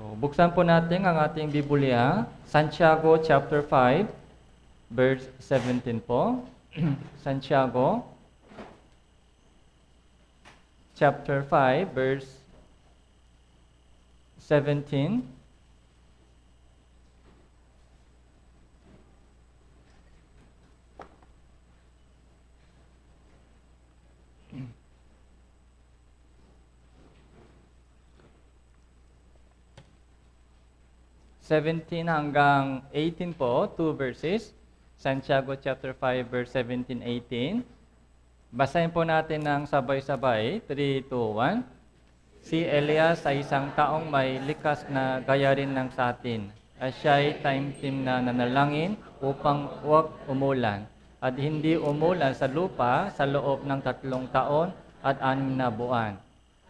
So, buksan po natin ang ating Biblia, Santiago chapter 5, verse 17 po. Santiago chapter 5, verse 17. Hanggang 18 po, 2 verses. Santiago chapter 5, verse 17-18. Basahin po natin ng sabay-sabay. 3, 2, 1. Si Elias ay isang taong may likas na gaya rin ng sa atin. At siya'y taimtim na nanalangin upang huwag umulan. At hindi umulan sa lupa sa loob ng 3 taon at 6 na buwan.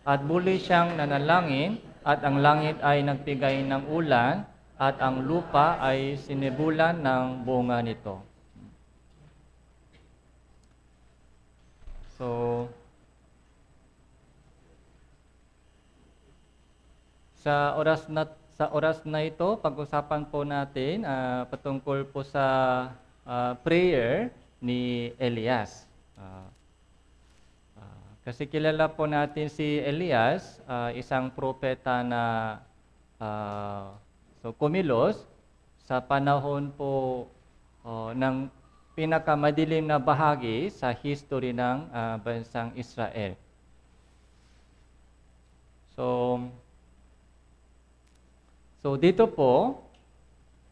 At muli siyang nanalangin at ang langit ay nagbigay ng ulan at ang lupa ay sinibulan ng bunga nito. So, sa oras na ito, pag-usapan po natin patungkol po sa prayer ni Elias. Kasi kilala po natin si Elias, isang propeta na kumilos sa panahon po ng pinakamadilim na bahagi sa history ng bansang Israel. So dito po,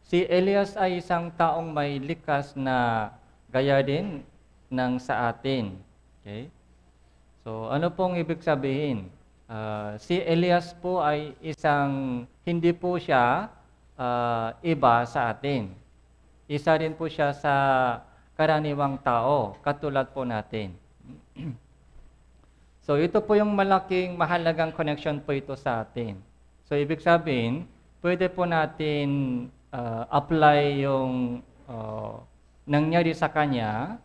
si Elias ay isang taong may likas na gaya din ng sa atin. Okay? So ano pong ibig sabihin? Si Elias po ay hindi po siya iba sa atin. Isa rin po siya sa karaniwang tao, katulad po natin. So ito po yung mahalagang connection po ito sa atin. So ibig sabihin, pwede po natin apply yung nangyari sa kanya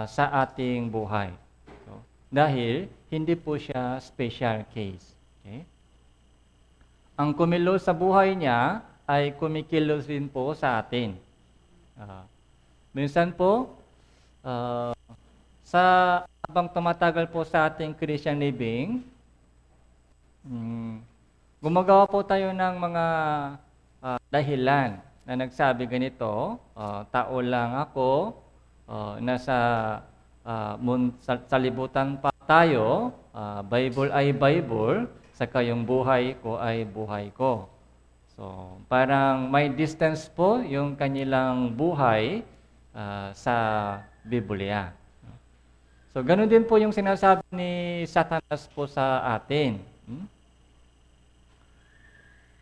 sa ating buhay. So, dahil hindi po siya special case. Okay? Ang kumilos sa buhay niya ay kumikilos rin po sa atin. Minsan po, habang tumatagal po sa ating Christian living, gumagawa po tayo ng mga dahilan na nagsabi ganito, tao lang ako, nasa libutan pa tayo, Bible ay Bible, saka yung buhay ko ay buhay ko. So, parang may distance po yung kanilang buhay sa Biblia. So, ganun din po yung sinasabi ni Satanas po sa atin.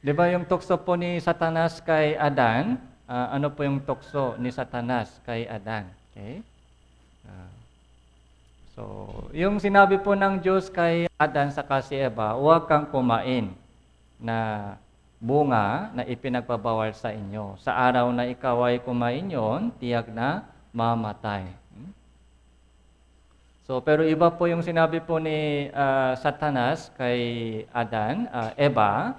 Di ba yung tukso po ni Satanas kay Adan? Ano po yung tukso ni Satanas kay Adan? Okay? So, yung sinabi po ng Diyos kay Adan sa si Eva, huwag kang kumain na bunga na ipinagbabawal sa inyo. Sa araw na ikaw ay kumain yon, tiyak na mamatay. So, pero iba po yung sinabi po ni Satanas kay Adan, Eva.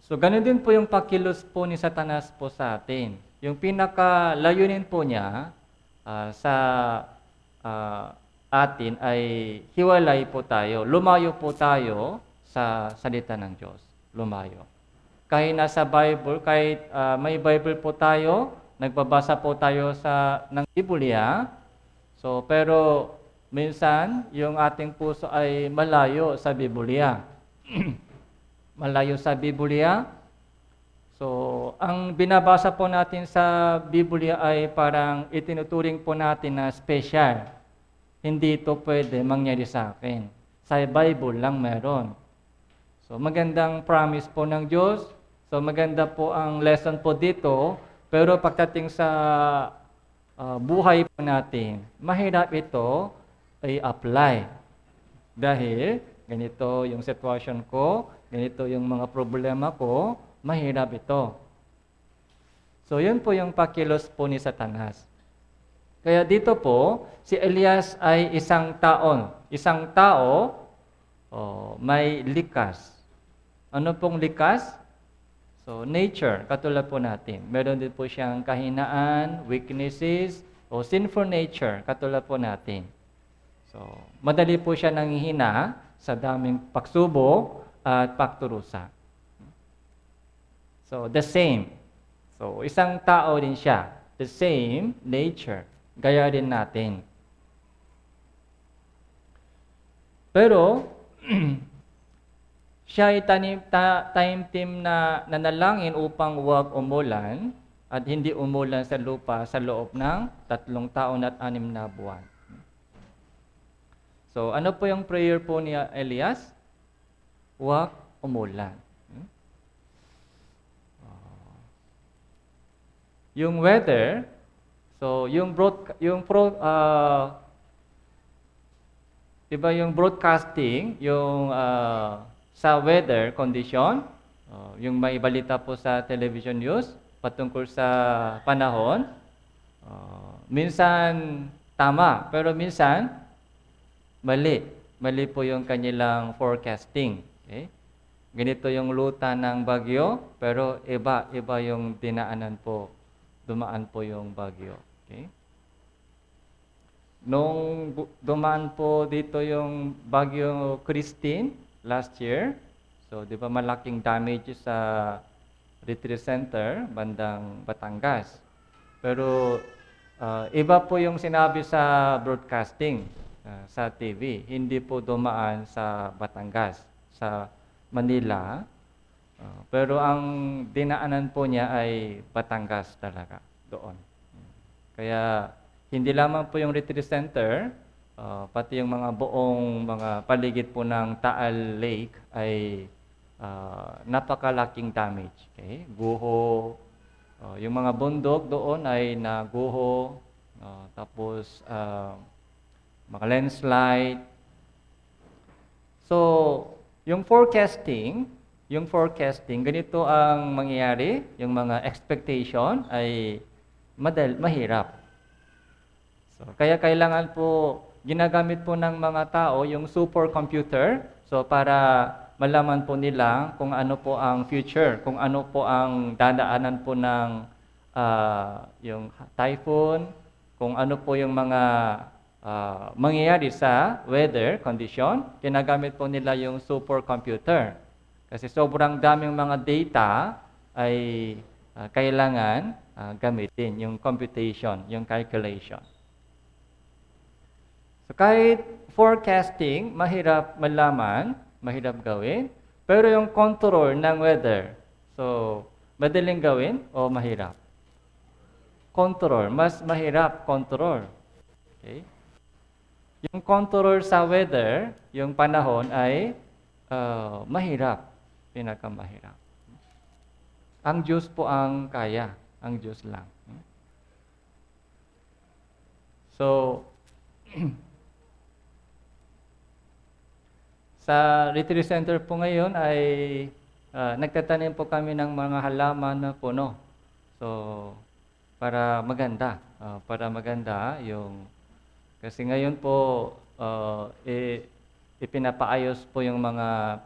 So ganun din po yung pakilos po ni Satanas po sa atin. Yung pinakalayunin po niya sa atin ay hiwalay po tayo, lumayo po tayo sa salita ng Diyos, lumayo. Kahit nasa Bible, kahit may Bible po tayo, nagbabasa po tayo ng Biblia, pero minsan yung ating puso ay malayo sa Biblia. Malayo sa Biblia. So, ang binabasa po natin sa Biblia ay parang itinuturing po natin na special. Hindi ito pwede mangyari sa akin. Sa Bible lang meron. So, magandang promise po ng Diyos. So, maganda po ang lesson po dito. Pero pagdating sa buhay po natin, mahirap ito ay apply. Dahil ganito yung sitwasyon ko, ganito yung mga problema ko, mahirap ito. So, yun po yung pakilos po ni Satanas. Kaya dito po, si Elias ay isang tao may likas. Ano pong likas? So, nature, katulad po natin. Meron din po siyang kahinaan, weaknesses, o sinful nature, katulad po natin. So, madali po siya nanghihina sa daming pagsubok at pagturusa. So, the same. So, isang tao din siya. The same nature. Gaya din natin. Pero, siya ay time na nanalangin upang huwag umulan at hindi umulan sa lupa sa loob ng 3 taon at 6 na buwan. So, ano po yung prayer po ni Elias? Huwag umulan. Yung weather, so yung diba yung broadcasting, yung sa weather condition, yung may balita po sa television news patungkol sa panahon, minsan tama, pero minsan mali. Mali po yung kanilang forecasting. Okay? Ganito yung luta ng bagyo, pero iba yung dumaan po yung bagyo. Okay? Nung dumaan po dito yung bagyo Christine last year, so di ba malaking damage sa retreat center bandang Batangas. Pero iba po yung sinabi sa broadcasting sa TV. Hindi po dumaan sa Batangas, sa Manila. Pero ang dinaanan po niya ay Batangas talaga doon. Kaya hindi lamang po yung retreat center, pati yung mga buong mga paligid po ng Taal Lake ay napakalaking damage. Okay? Guho, yung mga bundok doon ay naguho, tapos mga landslide. So, yung forecasting, ganito ang mangyayari, yung mga expectation ay mahirap. So, kaya kailangan po, ginagamit po ng mga tao yung supercomputer, so para malaman po nila kung ano po ang future, kung ano po ang dadaanan po ng yung typhoon, kung ano po yung mga mangyayari sa weather condition, ginagamit po nila yung supercomputer. Kasi sobrang daming mga data ay kailangan gamitin, yung computation, yung calculation. So kahit forecasting, mahirap malaman, mahirap gawin, pero yung control ng weather, so madaling gawin o mahirap? Control, mas mahirap control. Okay? Yung control sa weather, yung panahon ay mahirap. Pinakamahirap. Ang Diyos po ang kaya. Ang Diyos lang. So, sa retreat center po ngayon ay nagtatanim po kami ng mga halaman na puno. So, para maganda. Yung kasi ngayon po ipinapaayos po yung mga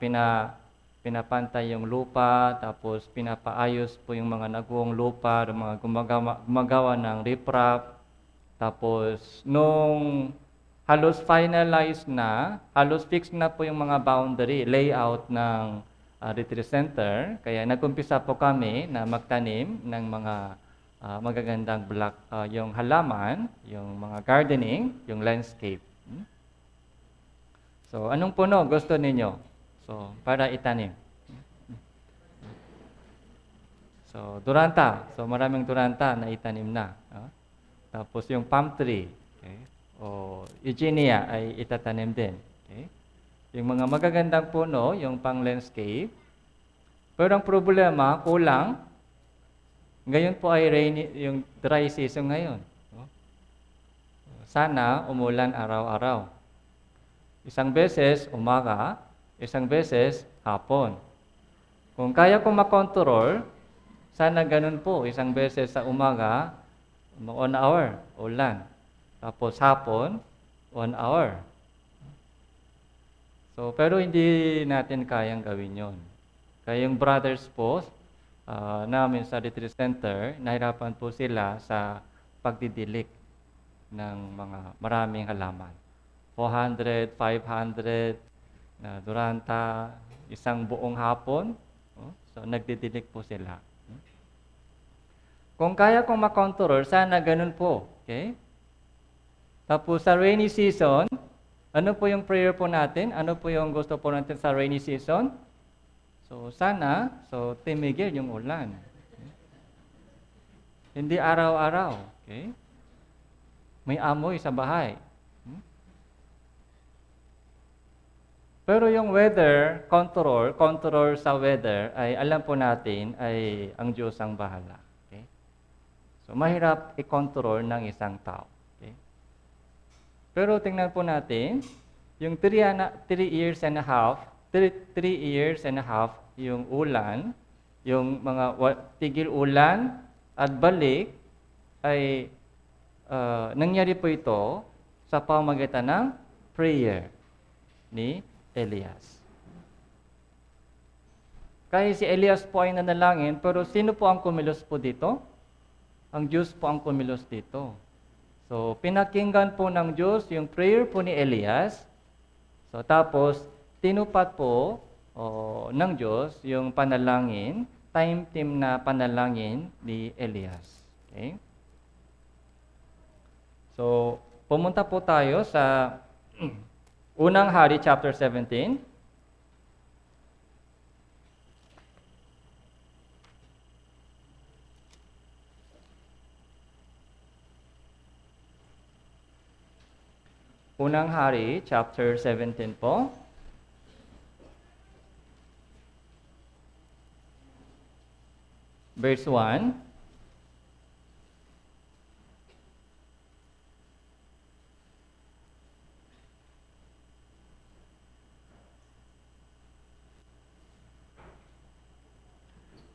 pinapantay yung lupa, tapos pinapaayos po yung mga naguong lupa, yung mga gumagawa ng riprap. Tapos nung halos finalized na, halos fixed na po yung mga boundary, layout ng retreat center. Kaya nag-umpisa po kami na magtanim ng mga magagandang block, yung halaman, yung mga gardening, yung landscape. So, anong puno gusto ninyo? So, para itanim. So, duranta. So, maraming duranta na itanim na. Tapos yung palm tree, okay? O eugenia ay itatanim din. Okay? Yung mga magagandang puno, yung pang landscape. Pero ang problema, kulang. Ngayon po ay rainy, yung dry season ngayon. Sana umulan araw-araw. Isang beses umaga, isang beses hapon. Kung kaya kong makontrol, sana ganun po. Isang beses sa umaga, 1 hour, ulan. Tapos hapon, 1 hour. So So, pero hindi natin kayang gawin yon. Kaya yung brothers po namin sa retreat center, nahirapan po sila sa pagdidilik ng mga maraming halaman. 400, 500 na duranta isang buong hapon. So, nagdidilik po sila. Kung kaya kong makontrol, sana ganun po. Okay? Tapos sa rainy season, ano po yung prayer po natin? Ano po yung gusto po natin sa rainy season? So, sana, timigil yung ulan. Okay? Hindi araw-araw. Okay? May amoy sa bahay. Pero yung weather, control sa weather, ay alam po natin ay ang Diyos ang bahala. Okay? So, mahirap i-control ng isang tao. Okay? Pero tingnan po natin, yung 3 years and a half, yung ulan, yung mga tigil ulan at balik, ay nangyari po ito sa pamamagitan ng prayer ni Elias. Kaya si Elias po ay nanalangin, pero sino po ang kumilos po dito? Ang Diyos po ang kumilos dito. So, pinakinggan po ng Diyos yung prayer po ni Elias. So, tapos, tinupat po ng Diyos yung panalangin, time na panalangin ni Elias. Okay? So, pumunta po tayo sa Unang Hari, chapter 17. Unang Hari, chapter 17 po. Verse 1.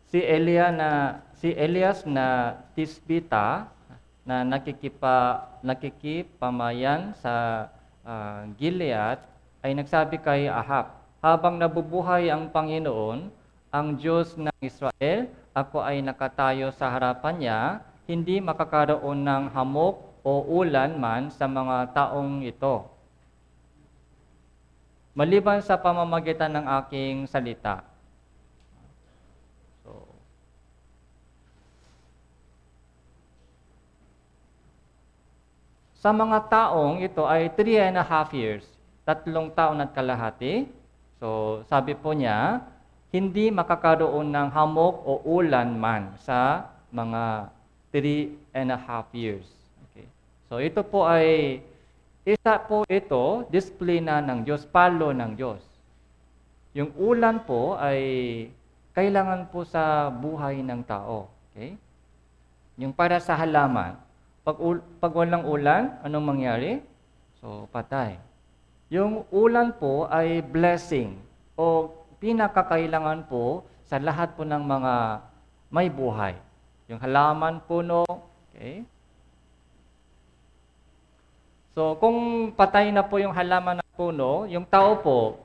Si Elias na Tisbita na nakikipamayan sa Gilead ay nagsabi kay Ahab, habang nabubuhay ang Panginoon, ang Diyos ng Israel, ako ay nakatayo sa harapan niya, hindi makakaroon ng hamok o ulan man sa mga taong ito, maliban sa pamamagitan ng aking salita. Sa mga taong ito ay 3.5 years, 3 taon at kalahati. So, sabi po niya, hindi makakaroon ng hamok o ulan man sa mga 3.5 years. Okay. So, ito po ay, disiplina ng Diyos, palo ng Diyos. Yung ulan po ay kailangan po sa buhay ng tao. Okay? Yung para sa halaman. Pag walang ulan, anong mangyari? So, patay. Yung ulan po ay blessing o pinakakailangan po sa lahat po ng mga may buhay. Yung halaman, puno, okay? So, kung patay na po yung halaman at puno, yung tao po,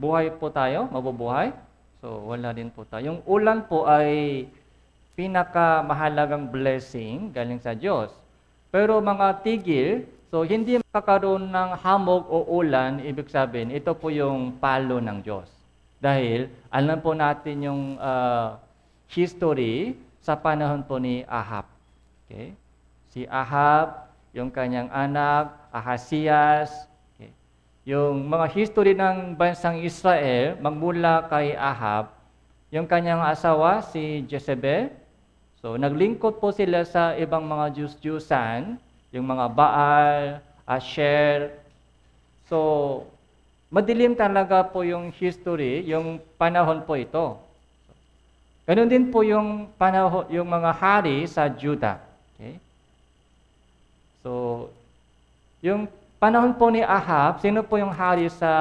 buhay po tayo, mabubuhay? So, wala din po tayo. Yung ulan po ay pinakamahalagang blessing galing sa Diyos. Pero mga tigil, so hindi makakaroon ng hamog o ulan, ibig sabihin, ito po yung palo ng Diyos. Dahil alam po natin yung history sa panahon po ni Ahab. Okay? Si Ahab, yung kanyang anak, Ahazias, okay? Yung mga history ng bansang Israel, magmula kay Ahab, yung kanyang asawa, si Jezebel. So, naglingkod po sila sa ibang mga Diyos-Diyusan, yung mga Baal, Asher. So, madilim talaga po yung history, yung panahon po ito. Ganun din po yung panahon, yung mga hari sa Judah. Okay? So, yung panahon po ni Ahab, sino po yung hari sa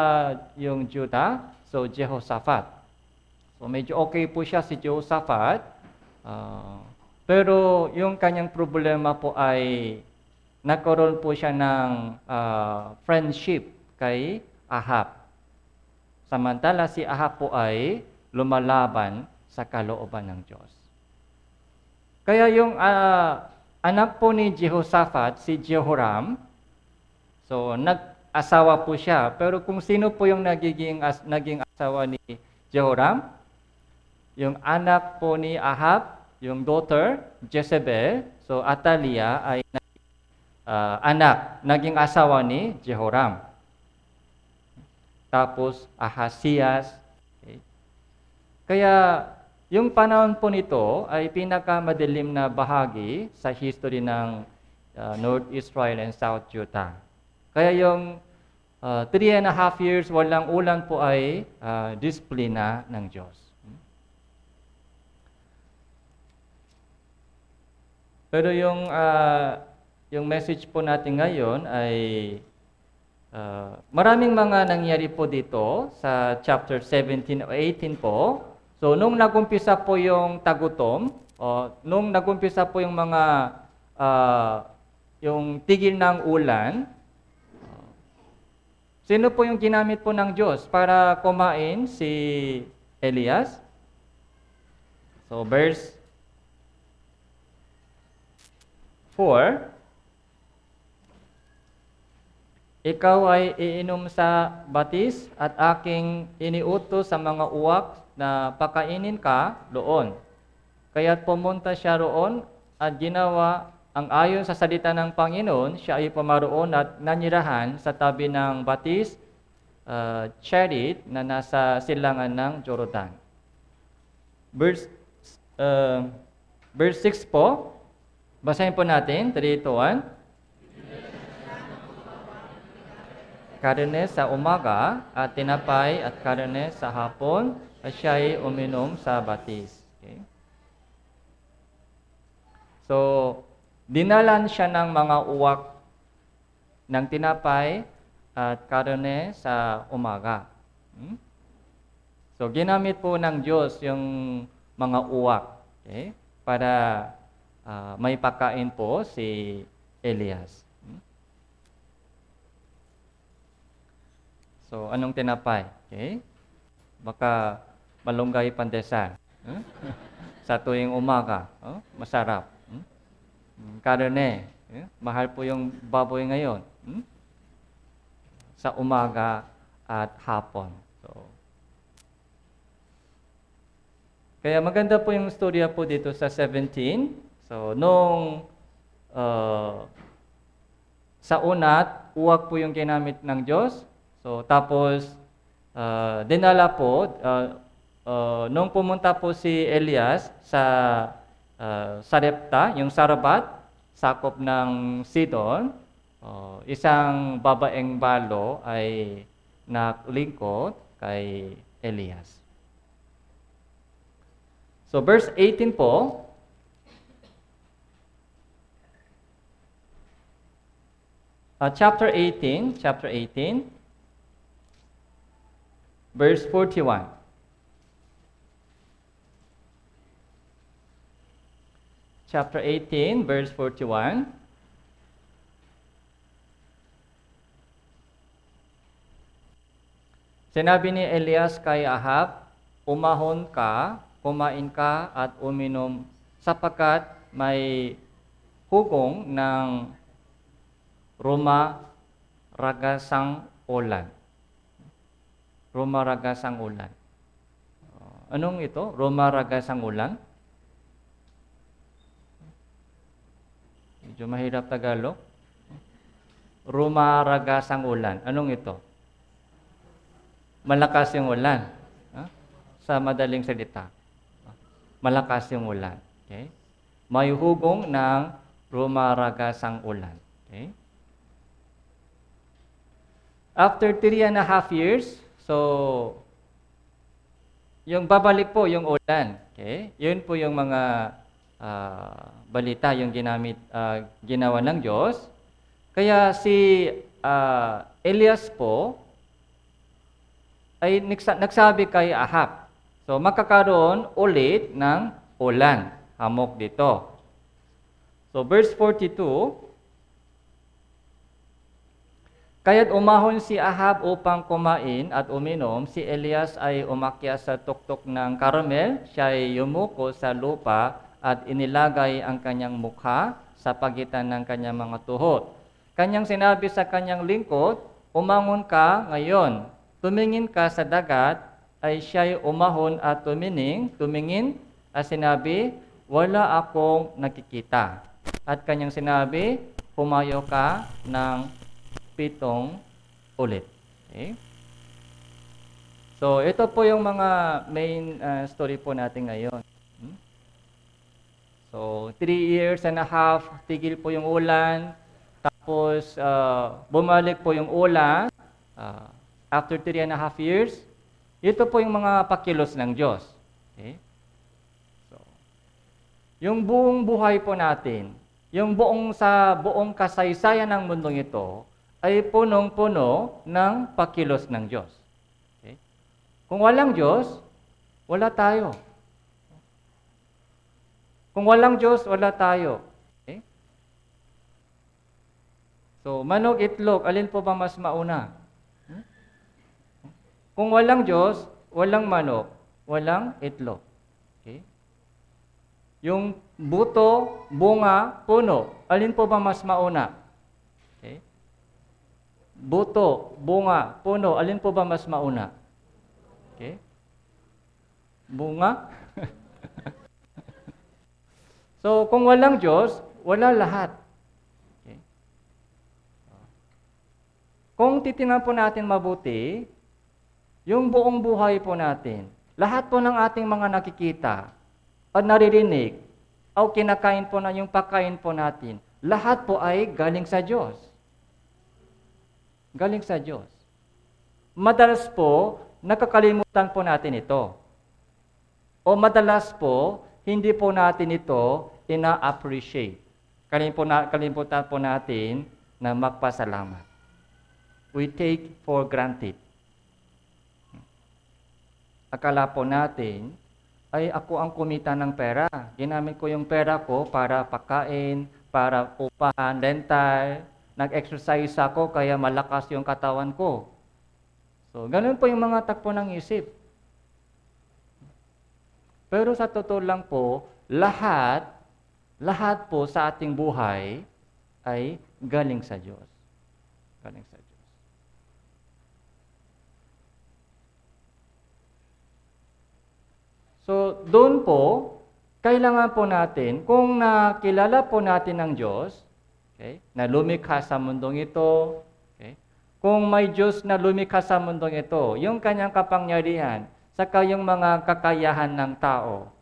yung Judah? So, Jehoshaphat. So, medyo okay po siya si Jehoshaphat. Pero yung kanyang problema po ay nagkaroon po siya ng friendship kay Ahab. Samantala si Ahab po ay lumalaban sa kalooban ng Diyos. Kaya yung anak po ni Jehoshaphat, si Jehoram, so nag-asawa po siya. Pero kung sino po yung naging asawa ni Jehoram? Yung anak po ni Ahab, yung daughter, Jezebel, so Atalia ay naging asawa ni Jehoram. Tapos Ahasias. Okay. Kaya yung panahon po nito ay pinakamadilim na bahagi sa history ng North Israel and South Judah. Kaya yung 3.5 years walang ulan po ay disiplina ng Diyos. Pero yung message po natin ngayon ay maraming mga nangyari po dito sa chapter 17 o 18 po. So, nung nagumpisa po yung tagutom, nung nagumpisa po yung mga yung tigil ng ulan, sino po yung ginamit po ng Diyos para kumain si Elias? So, verse 4, ikaw ay iinom sa batis at aking iniutos sa mga uwak na pakainin ka doon. Kaya't pumunta siya roon at ginawa ang ayon sa salita ng Panginoon, siya ay pumaroon at nanirahan sa tabi ng batis, Cherit, na nasa silangan ng Jordan. Verse 6 po, basahin po natin, 3, 2, 1. Karne sa umaga at tinapay at karne sa hapon at siya ay uminom sa batis. Okay. So, dinalan siya ng mga uwak ng tinapay at karne sa umaga. So, ginamit po ng Diyos yung mga uwak, okay, para may pakain po si Elias. So, anong tinapay? Okay? Baka malunggay pandesal. Sa tuwing umaga. Masarap. Karne. Mahal po yung baboy ngayon. Sa umaga at hapon. So, kaya maganda po yung storya po dito sa 17. So, nung sa una, uwak po yung ginamit ng Diyos. So, tapos, dinala po, nung pumunta po si Elias sa Sarepta, yung Sarabat, sakop ng Sidon, isang babaeng balo ay naglingkod kay Elias. So, verse 18 po, chapter 18, verse 41. Chapter 18, verse 41. Sinabi ni Elias kay Ahab, umahon ka, kumain ka at uminom, sapagkat may hugong ng rumaragasang ulan. Rumaragasang ulan. Anong ito? Rumaragasang ulan? Medyo mahirap Tagalog. Rumaragasang ulan. Anong ito? Malakas yung ulan. Sa madaling salita. Malakas yung ulan. Okay? May hugong ng rumaragasang ulan. Okay? After 3.5 years, so, yung babalik po yung ulan. Okay? Yun po yung mga balita, yung ginawa ng Diyos. Kaya si Elias po ay nagsabi kay Ahab. So, makakaroon ulit ng ulan. Hamok dito. So, verse 42, Kaya't umahon si Ahab upang kumain at uminom, si Elias ay umakyat sa tuktok ng Carmel, siya ay yumuko sa lupa at inilagay ang kanyang mukha sa pagitan ng kanyang mga tuhod. Kanyang sinabi sa kanyang lingkod, umangon ka ngayon, tumingin ka sa dagat, ay siya'y umahon at tumingin at sinabi, wala akong nakikita. At kanyang sinabi, humayo ka ng 7 ulit. Okay? So, ito po yung mga main story po natin ngayon. So, 3.5 years, tigil po yung ulan. Tapos, bumalik po yung ulan. After 3.5 years, ito po yung mga pakilos ng Diyos. Okay? So, yung buong buhay po natin, yung buong kasaysayan ng mundong ito, ay punong-puno ng pakilos ng Diyos. Okay? Kung walang Diyos, wala tayo. Kung walang Diyos, wala tayo. Okay? So, manok, itlog, alin po ba mas mauna? Kung walang Diyos, walang manok, walang itlog. Okay? Yung buto, bunga, puno, alin po ba mas mauna? Okay? Buto, bunga, puno, alin po ba mas mauna? Okay? Bunga? So, kung walang Diyos, wala lahat. Okay? Kung titingnan po natin mabuti, yung buong buhay po natin, lahat po ng ating mga nakikita at naririnig, o kinakain po na yung pagkain po natin, lahat po ay galing sa Diyos. Galing sa Diyos. Madalas po, nakakalimutan po natin ito. O madalas po, hindi po natin ito ina-appreciate. Kalimutan po natin na magpasalamat. We take for granted. Akala po natin, ay ako ang kumita ng pera. Ginamit ko yung pera ko para pagkain, para upahan, rental, nag-exercise ako kaya malakas yung katawan ko. So, ganun po yung mga takbo ng isip. Pero sa totoo lang po, lahat po sa ating buhay ay galing sa Diyos. Galing sa Diyos. So, doon po, kailangan po natin, kung nakilala po natin ang Diyos, okay, na lumikha sa mundong ito, okay, kung may Diyos na lumikha sa mundong ito, yung kanyang kapangyarihan, saka yung mga kakayahan ng tao,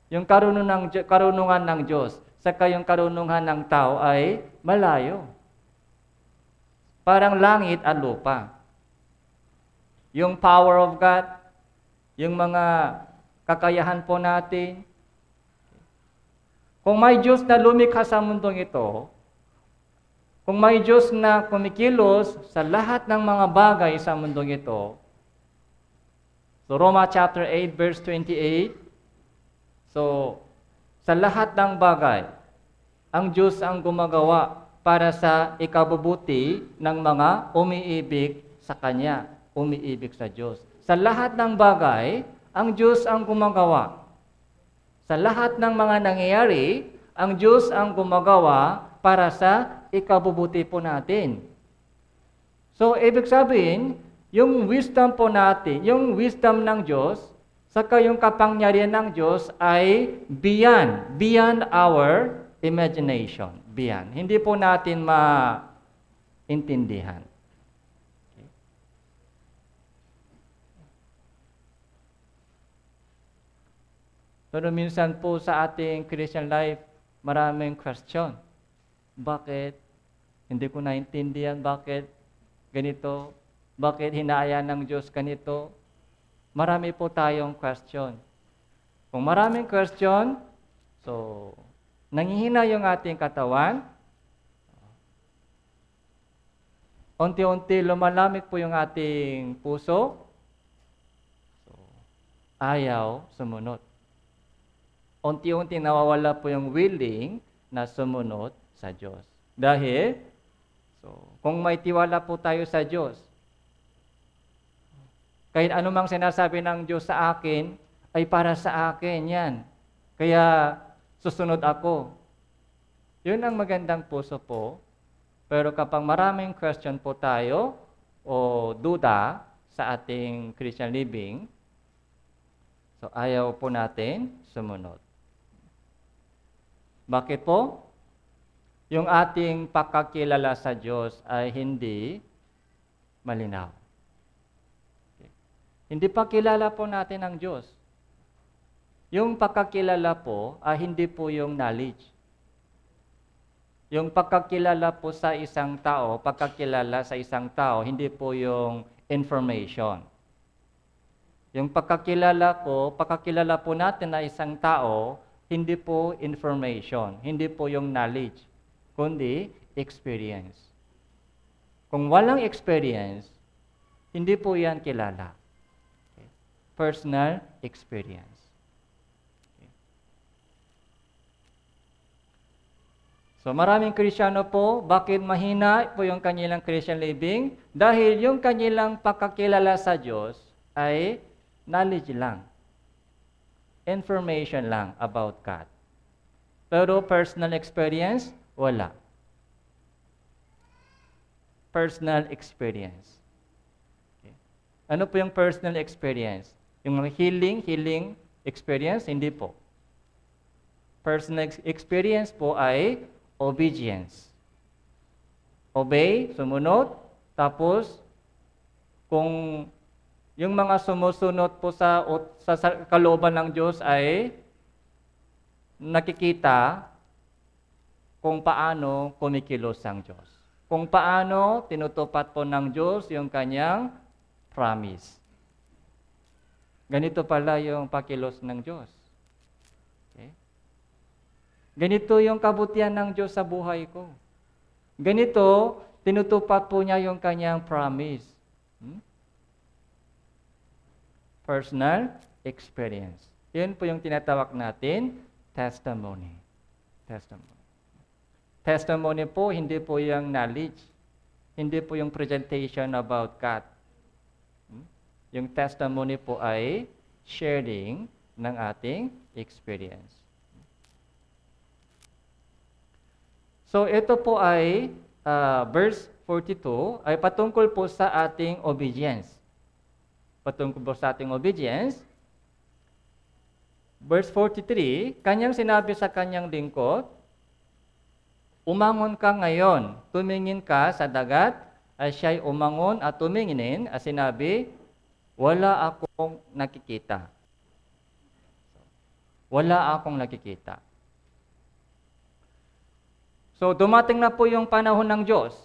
yung karunungan ng Diyos, saka yung karunungan ng tao ay malayo. Parang langit at lupa. Yung power of God, yung mga kakayahan po natin. Kung may Diyos na lumikha sa mundong ito, kung may Diyos na kumikilos sa lahat ng mga bagay sa mundong ito, so Roma chapter 8 verse 28, so sa lahat ng bagay, ang Diyos ang gumagawa para sa ikabubuti ng mga umiibig sa Kanya, umiibig sa Diyos. Sa lahat ng bagay, ang Diyos ang gumagawa. Sa lahat ng mga nangyayari, ang Diyos ang gumagawa para sa ikabubuti po natin. So, ibig sabihin, yung wisdom po natin, yung wisdom ng Diyos, saka yung kapangyarihan ng Diyos ay beyond our imagination. Beyond. Hindi po natin maintindihan. Pero minsan po sa ating Christian life, maraming question. Bakit? Hindi ko naintindihan bakit ganito? Bakit hinayaan ng Diyos ganito? Marami po tayong question. Kung maraming question, so, nanghihina yung ating katawan, unti-unti lumalamig po yung ating puso, so, ayaw sumunod. Unti-unti nawawala po yung willing na sumunod sa Diyos. Dahil, So, kung may tiwala po tayo sa Diyos, kahit anumang sinasabi ng Diyos sa akin, ay para sa akin yan. Kaya susunod ako. Yun ang magandang puso po. Pero kapag maraming question po tayo o duda sa ating Christian living, so ayaw po natin sumunod. Bakit po? Yung ating pagkakilala sa Diyos ay hindi malinaw. Okay. Hindi pa kilala po natin ang Diyos. Yung pagkakilala po ay hindi po yung knowledge. Yung pagkakilala po sa isang tao, pagkakilala sa isang tao, hindi po yung information. Yung pagkakilala po natin na isang tao, hindi po information, hindi po yung knowledge, kundi experience. Kung walang experience, hindi po yan kilala. Okay. Personal experience. So maraming Kristiyano po, bakit mahina po yung kanilang Christian living? Dahil yung kanilang pagkakilala sa Diyos ay knowledge lang. Information lang about God. Pero personal experience, wala. Personal experience. Okay. Ano po yung personal experience? Yung healing experience? Hindi po. Personal experience po ay obedience. Obey, sumunod, tapos kung yung mga sumusunod po sa kalooban ng Diyos ay nakikita kung paano kumikilos ang Diyos. Kung paano tinutupad po ng Diyos yung kanyang promise. Ganito pala yung pakilos ng Diyos. Ganito yung kabutihan ng Diyos sa buhay ko. Ganito, tinutupad po niya yung kanyang promise. Personal experience. Yun po yung tinatawag natin, testimony. Testimony. Testimony po, hindi po yung knowledge. Hindi po yung presentation about God. Yung testimony po ay sharing ng ating experience. So ito po ay verse 42 ay patungkol po sa ating obedience. Patungkol po sa ating obedience. Verse 43, kanyang sinabi sa kanyang lingkod, umangon ka ngayon, tumingin ka sa dagat, at siya'y umangon at tumingin at sinabi, wala akong nakikita. Wala akong nakikita. So, dumating na po yung panahon ng Diyos.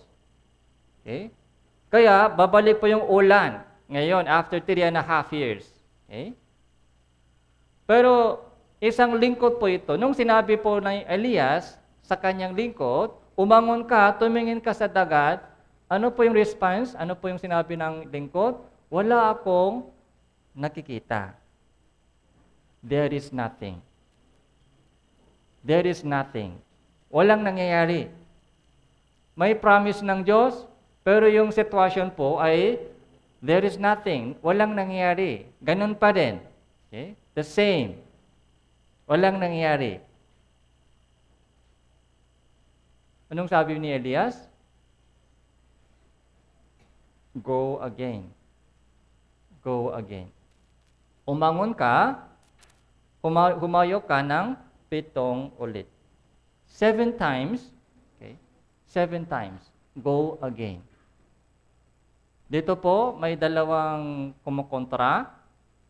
Okay? Kaya, babalik po yung ulan ngayon after 3.5 years. Okay? Pero, isang lingkod po ito. Nung sinabi po ni Elias sa kanyang lingkod, umangon ka, tumingin ka sa dagat, ano po yung response? Ano po yung sinabi ng lingkod? Wala akong nakikita. There is nothing. There is nothing. Walang nangyayari. May promise ng Diyos, pero yung sitwasyon po ay there is nothing. Walang nangyayari. Ganun pa din. Okay? The same. Walang nangyayari. Anong sabi ni Elias? Go again. Go again. Umangon ka, humayo ka ng 7 ulit. 7 times, okay? 7 times, go again. Dito po, may dalawang kumukontra.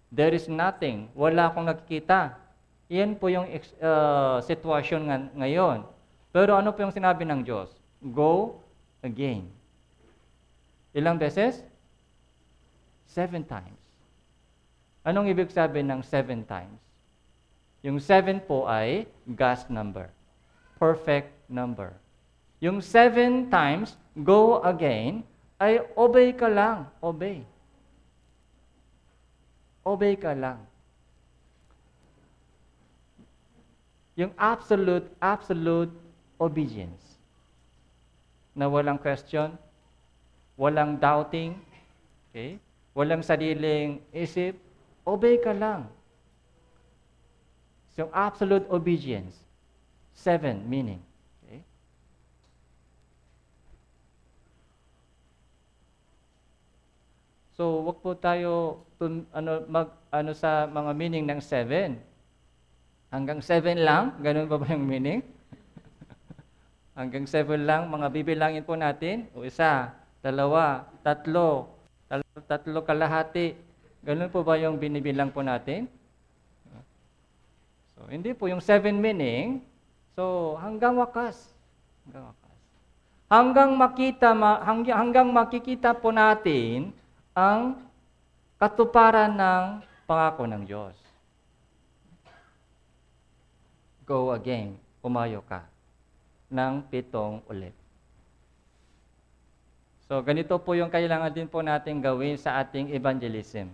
There is nothing. Wala akong nakikita. Iyan po yung sitwasyon ngayon. Pero ano po yung sinabi ng Diyos? Go again. Ilang beses? 7 times. Anong ibig sabihin ng 7 times? Yung 7 po ay God's number. Perfect number. Yung 7 times, go again, ay obey ka lang. Obey. Obey ka lang. Yung absolute obedience. na walang question, walang doubting, okay? Walang sariling isip, obey ka lang. So, absolute obedience. 7 meaning. Okay? So, wag po tayo sa mga meaning ng 7. Hanggang 7 lang, ganun ba yung meaning? Hanggang 7 lang, mga bibilangin po natin. O 1, 2, 3, 3 kalahati. Ganun po ba yung binibilang po natin? So, hindi po yung 7 meaning. So, hanggang wakas. Hanggang makikita po natin ang katuparan ng pangako ng Diyos. Go again. Umayo ka ng 7 ulit. So, ganito po yung kailangan din po natin gawin sa ating evangelism.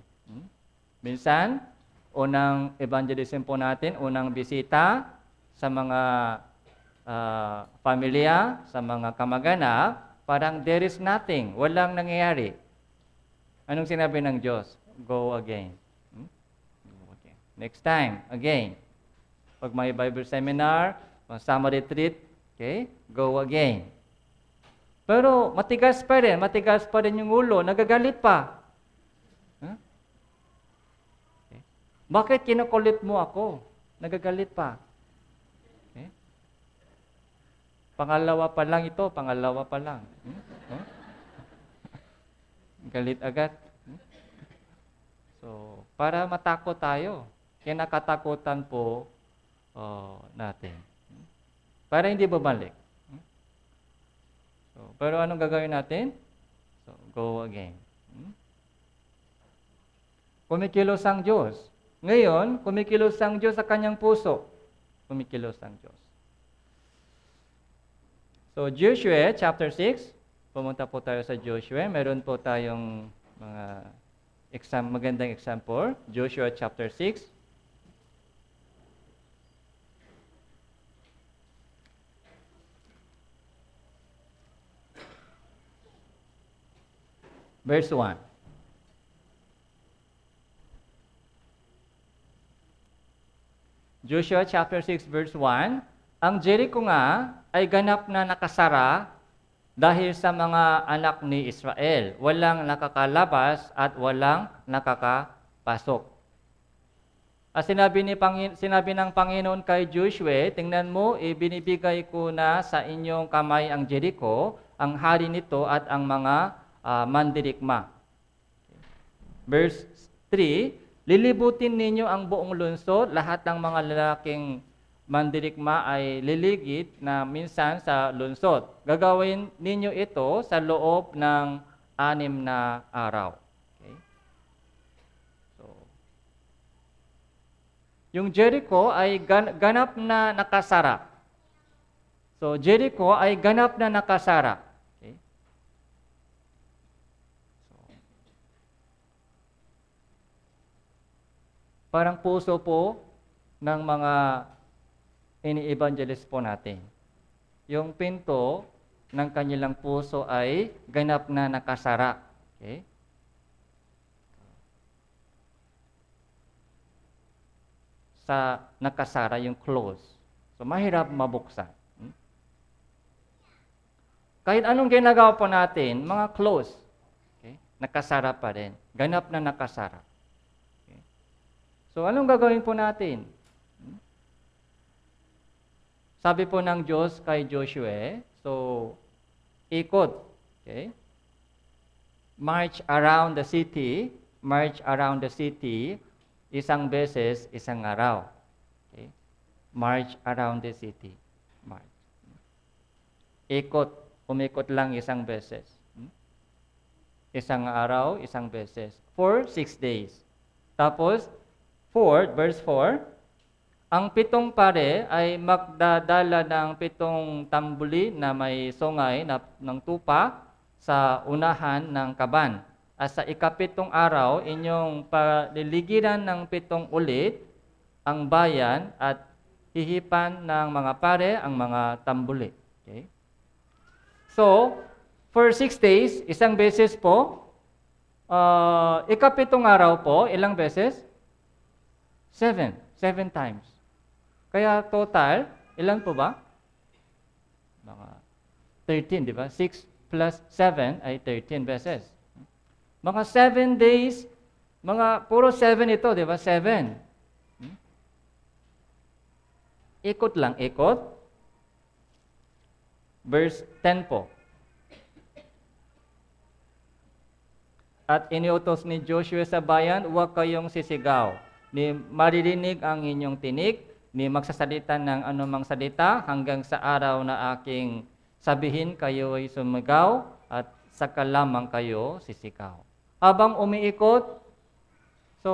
Minsan, unang evangelism po natin, unang bisita sa mga pamilya, sa mga kamag-anak, parang there is nothing, walang nangyayari. Anong sinabi ng Diyos? Go again. Okay. Next time, again. Pag may Bible seminar, summer retreat, okay, go again. Pero matigas pa rin yung ulo, nagagalit pa. Huh? Okay. Bakit kinukulit mo ako? Nagagalit pa. Okay. Pangalawa pa lang. Huh? Galit agad. So, para matakot tayo, kinakatakutan po natin. Para hindi bumalik. So, pero anong gagawin natin? So, go again. Kumikilos ang Diyos. Ngayon, kumikilos ang Diyos sa kanyang puso. Kumikilos ang Diyos. So, Joshua chapter 6. Pumunta po tayo sa Joshua. Meron po tayong mga magandang example. Joshua chapter 6. Verse 1. Joshua chapter 6 verse 1. Ang Jericho nga ay ganap na nakasara dahil sa mga anak ni Israel. Walang nakakalabas at walang nakakapasok. At sinabi ng Panginoon kay Joshua, tingnan mo, ibinibigay ko na sa inyong kamay ang Jericho, ang hari nito at ang mga mandirigma. Verse 3, lilibutin ninyo ang buong lungsod, lahat ng mga lalaking mandirigma ay liligid na minsan sa lungsod. Gagawin ninyo ito sa loob ng 6 na araw. Okay? So, yung Jericho ay ganap na nakasara. So, Jericho ay ganap na nakasara. Parang puso po ng mga ini-evangelist po natin. Yung pinto ng kanilang puso ay ganap na nakasara. Okay? Sa nakasara, yung close. So, mahirap mabuksan. Kahit anong ginagawa po natin, mga close, okay? Nakasara pa rin. Ganap na nakasara. So, anong gagawin po natin? Sabi po ng Diyos kay Joshua, so, ikot. Okay? March around the city, isang beses, isang araw. Okay? March around the city. March. Ikot, umikot lang isang beses. Isang araw, isang beses. For 6 days. Tapos, verse 4, ang 7 pare ay magdadala ng 7 tambuli na may sungay ng tupa sa unahan ng kaban. At sa ika-7 araw, inyong paliligiran ng 7 ulit ang bayan at hihipan ng mga pare ang mga tambuli. Okay? So, for 6 days, isang beses po. Ikapitong araw po, ilang beses? 7. 7 times. Kaya total, ilan po ba? Mga 13, di ba? 6 plus 7 ay 13 beses. Mga 7 days, puro 7 ito, di ba? 7. Ikot lang, ikot. Verse 10 po. At iniutos ni Joshua sa bayan, huwag kayong sisigaw. Ni maririnig ang inyong tinig, ni magsasalita ng anumang salita hanggang sa araw na aking sabihin kayo ay sumigaw at saka lamang kayo sisigaw. Habang umiikot, so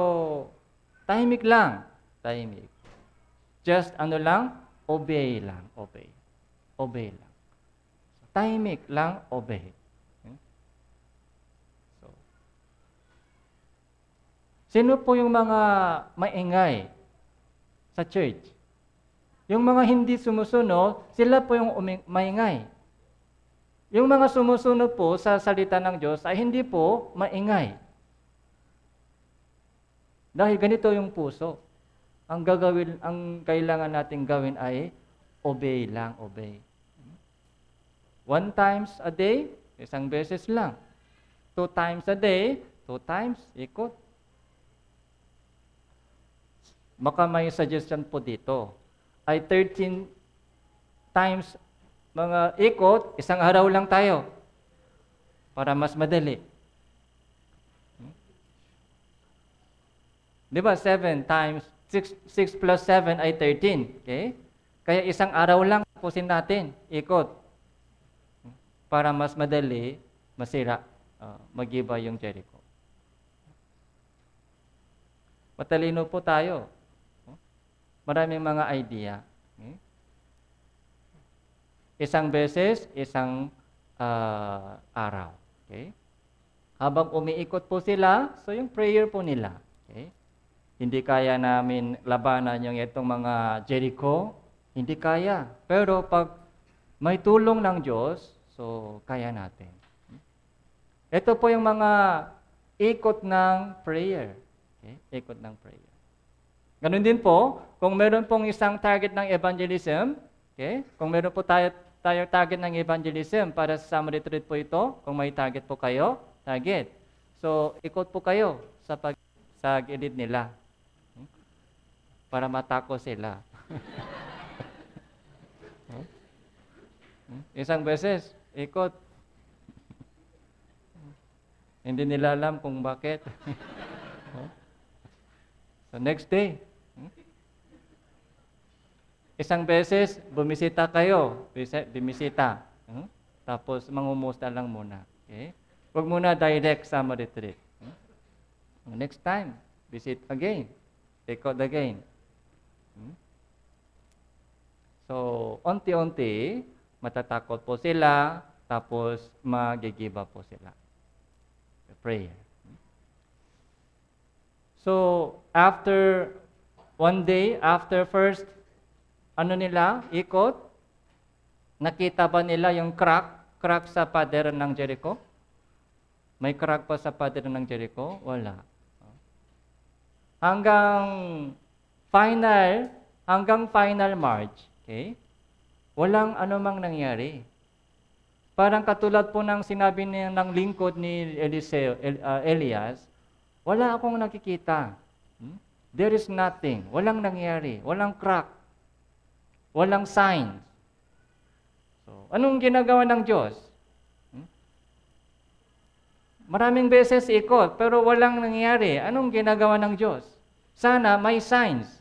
tahimik lang, tahimik. Just obey lang, obey. Obey lang. Tahimik lang, obey. So, sino po yung mga maingay sa church? Yung mga hindi sumusunod, sila po yung maingay. Yung mga sumusunod po sa salita ng Diyos ay hindi po maingay. Dahil ganito yung puso. Ang kailangan nating gawin ay obey lang, obey. 1 times a day, isang beses lang. 2 times a day, 2 times, ikot. Baka may suggestion po dito. Ay 13 times mga ikot, isang araw lang tayo. Para mas madali. Di ba? 7 times 6 plus 7 ay 13. Okay? Kaya isang araw lang tapusin natin, ikot. Para mas madali, masira, magiba yung Jericho. Matalino po tayo. Maraming mga idea. Okay? Isang beses, isang araw. Okay? Habang umiikot po sila, so yung prayer po nila. Okay? Hindi kaya namin labanan yung itong mga Jericho. Hindi kaya. Pero pag may tulong ng Diyos, so kaya natin. Ito po yung mga ikot ng prayer. Okay? Ikot ng prayer. Ganun din po, kung meron pong isang target ng evangelism, okay? Kung meron po tayo target ng evangelism para sa summer retreat po ito, kung may target po kayo, target. So, ikot po kayo sa gilid nila. Para matako sila. Isang beses, ikot. Hindi nila alam kung bakit. So next day, isang beses, bumisita kayo. Bumisita. Tapos mangumusta lang muna. Okay? Huwag muna direct sa retreat. Next time, visit again. Ikot again. So, unti-unti, matatakot po sila, tapos magigiba po sila. Prayer. So, after 1 day, after first, ikot, nakita ba nila yung crack sa pader ng Jericho? May crack pa sa pader ng Jericho? Wala. Hanggang final march, okay? Walang anumang nangyari. Parang katulad po ng sinabi ng lingkod ni Elias, wala akong nakikita. There is nothing. Walang nangyari. Walang crack. Walang signs. So, anong ginagawa ng Diyos? Maraming beses ikot, pero walang nangyari. Anong ginagawa ng Diyos? Sana may signs.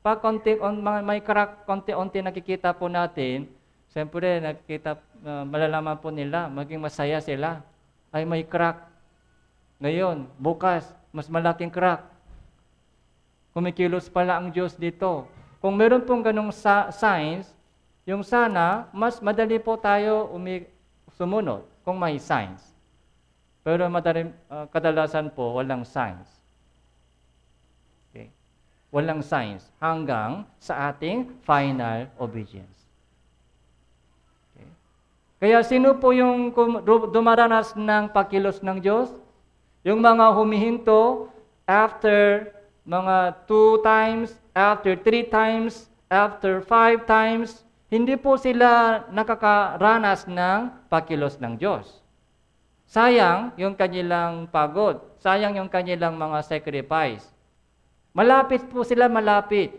Pag may crack, konti-unti nakikita po natin, siyempre malalaman po nila, maging masaya sila. Ay, may crack. Ngayon, bukas, mas malaking crack. Kumikilos pala ang Diyos dito. Kung meron pong ganong signs, yung sana, mas madali po tayo sumunod kung may signs. Pero kadalasan po, walang signs. Okay? Walang signs hanggang sa ating final obedience. Okay? Kaya sino po yung dumaranas ng pakilos ng Diyos? Yung mga humihinto after mga 2 times, after 3 times, after 5 times, hindi po sila nakakaranas ng pakilos ng Diyos. Sayang yung kanilang pagod. Sayang yung kanilang mga sacrifice. Malapit po sila, malapit.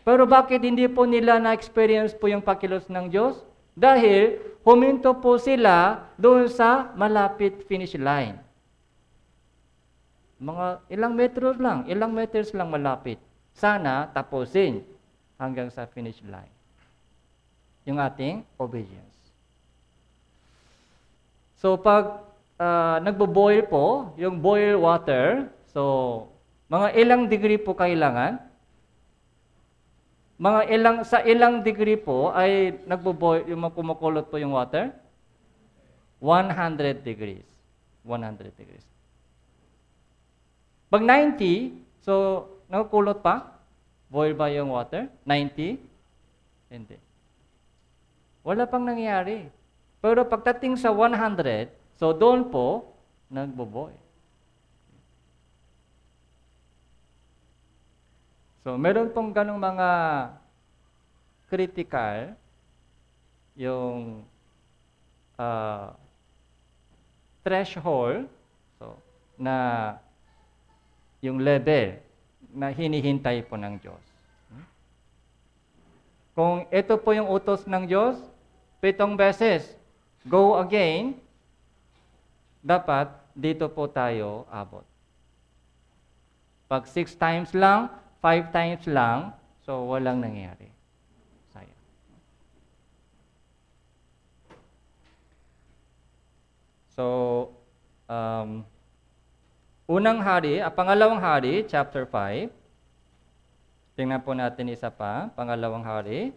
Pero bakit hindi po nila na-experience po yung pakilos ng Diyos? Dahil huminto po sila doon sa malapit finish line. Mga ilang meters lang malapit. Sana tapusin hanggang sa finish line. Yung ating obedience. So pag nagbo-boil po, yung boil water, so mga ilang degree po kailangan? Sa ilang degree po ay nagbo-boil, yung kumukulot po yung water? 100 degrees. 100 degrees. Pag 90, so nagkukulot pa? Boil ba yung water? 90? Hindi. Wala pang nangyari. Pero pagdating sa 100, so doon po, nagbo-boil. So, meron pong ganong mga critical, yung threshold, so, na yung level na hinihintay po ng Diyos. Kung ito po yung utos ng Diyos, 7 beses, go again, dapat dito po tayo abot. Pag 6 times lang, 5 times lang, so walang nangyari. Sayang. So, pangalawang hari, chapter 5. Tingnan po natin isa pa, pangalawang hari.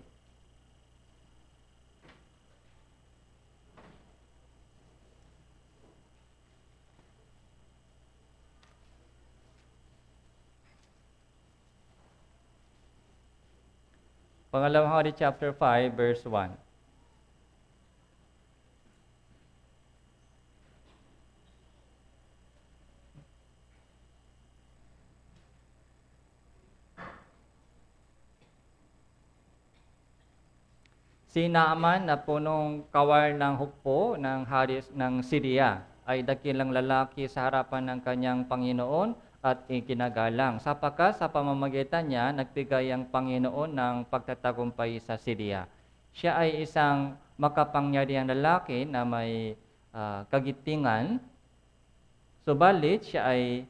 Pangalawang hari, chapter 5, verse 1. Si Naaman na punong kawal ng hukbo ng hari ng Syria ay dakilang lalaki sa harapan ng kanyang Panginoon at ikinagalang, sapagkat sa pamamagitan niya nagbigay ang Panginoon ng pagtatagumpay sa Syria. Siya ay isang makapangyarihang lalaki na may kagitingan, subalit siya ay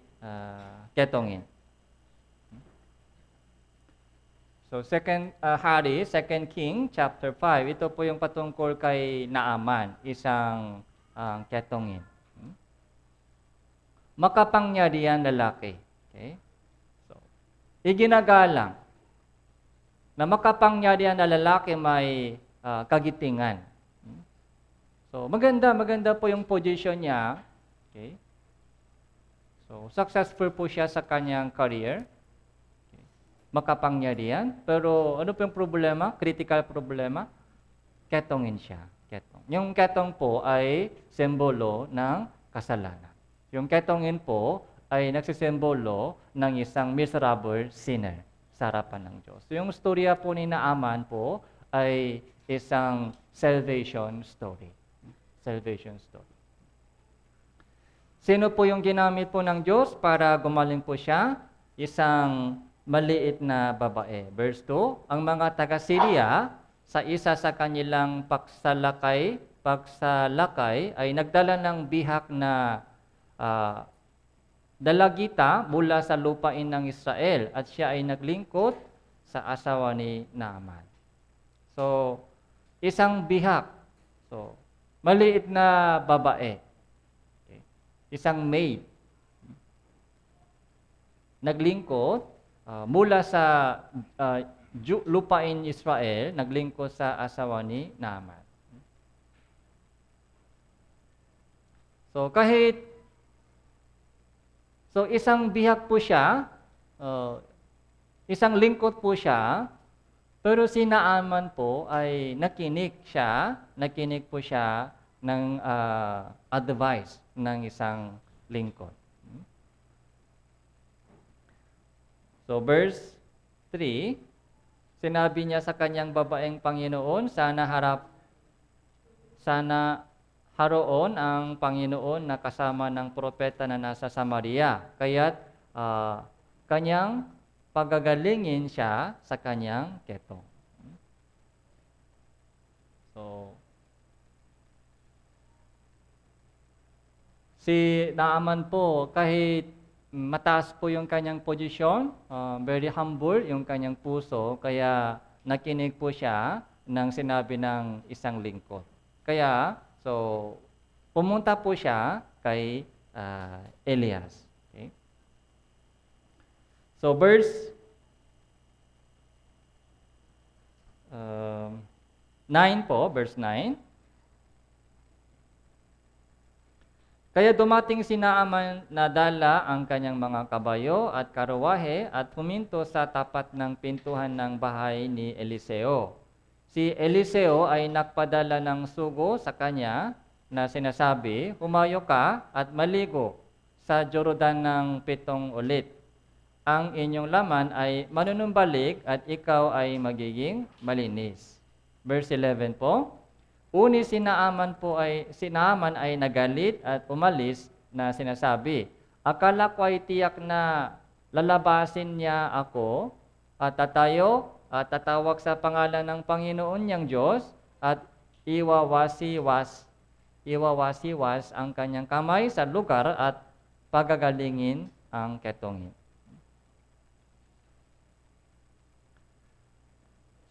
ketongin. So, second King, chapter 5, ito po yung patungkol kay Naaman, isang ketongin. Makapangyarihan lalaki. Okay? So, iginagalang na makapangyarihan na lalaki may kagitingan. So, maganda po yung position niya. Okay? So, successful po siya sa kanyang career. Okay. Makapangyarihan. Pero ano po yung problema? Critical problema? Ketongin siya. Ketong. Yung ketong po ay simbolo ng kasalanan. Yung ketongin po ay nagsisimbolo ng isang miserable sinner sa harapan ng Diyos. So, yung storya po ni Naaman po ay isang salvation story. Salvation story. Sino po yung ginamit po ng Diyos para gumaling po siya? Isang maliit na babae. Verse 2, ang mga taga-Syria sa isa sa kanilang pagsalakay ay nagdala ng bihak na dalagita mula sa lupain ng Israel at siya ay naglingkod sa asawa ni Naaman. So, isang bihak. So, maliit na babae. Okay. Isang maid. Naglingkod mula sa lupain Israel, naglingkod sa asawa ni Naaman. So, isang bihak po siya, isang lingkod po siya, Pero si Naaman po ay nakinig po siya ng advice ng isang lingkod. So verse 3, sinabi niya sa kanyang babaeng Panginoon, sana haroon ang Panginoon na kasama ng propeta na nasa Samaria. Kaya't kanyang pagagalingin siya sa kanyang ketong. So, si Naaman po, kahit mataas po yung kanyang posisyon, very humble yung kanyang puso, kaya nakinig po siya ng sinabi ng isang lingkod. Kaya, pumunta po siya kay Elias. Okay? So, verse 9 po, verse 9. Kaya dumating si Naaman na dala ang kanyang mga kabayo at karuwahe at puminto sa tapat ng pintuhan ng bahay ni Eliseo. Si Eliseo ay nagpadala ng sugo sa kanya na sinasabi, humayo ka at maligo sa Jordan ng 7 ulit. Ang inyong laman ay manunumbalik at ikaw ay magiging malinis. Verse 11 po. Si Naaman ay nagalit at umalis na sinasabi, akala ko ay tiyak na lalabasin niya ako at tatawag sa pangalan ng Panginoon niyang Diyos at iwawasiwas ang kanyang kamay sa lugar at pagagalingin ang ketongin.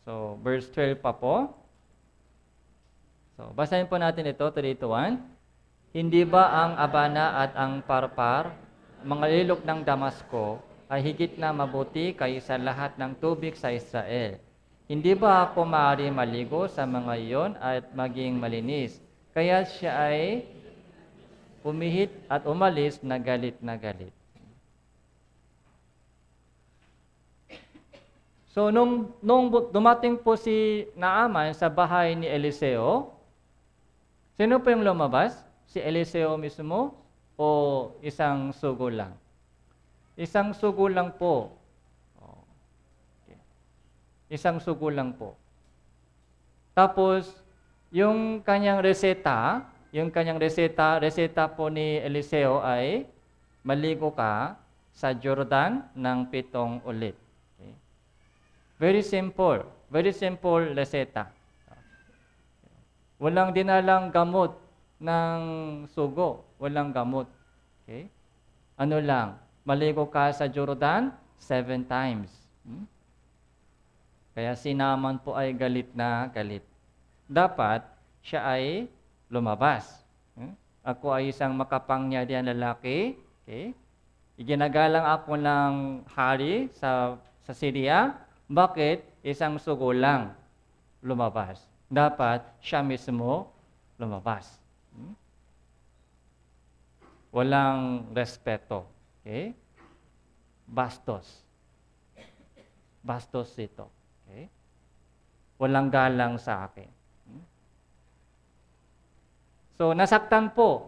So, verse 12 pa po. So, basahin po natin ito, 3-1. Hindi ba ang Abana at ang Parpar, mga ilog ng Damasco, ay higit na mabuti kaysa lahat ng tubig sa Israel? Hindi ba ako maaari maligo sa mga iyon at maging malinis? Kaya siya ay umihit at umalis na galit na galit. So, nung dumating po si Naaman sa bahay ni Eliseo, sino po yung lumabas? Si Eliseo mismo o isang sugo lang? Isang sugo lang po. Okay. Isang sugo lang po. Tapos, yung kanyang reseta po ni Eliseo ay maligo ka sa Jordan ng 7 ulit. Okay. Very simple reseta. Walang dinalang gamot ng sugo. Walang gamot. Okay? Ano lang, maligo ka sa Jordan 7 times. Kaya si Naaman po ay galit na galit. Dapat siya ay lumabas. Ako ay isang makapangyarihan lalaki. Okay? Iginagalang ako ng hari sa Syria. Bakit isang sugo lang lumabas? Dapat siya mismo lumabas. Walang respeto. Okay? Bastos ito. Okay? Walang galang sa akin. So, nasaktan po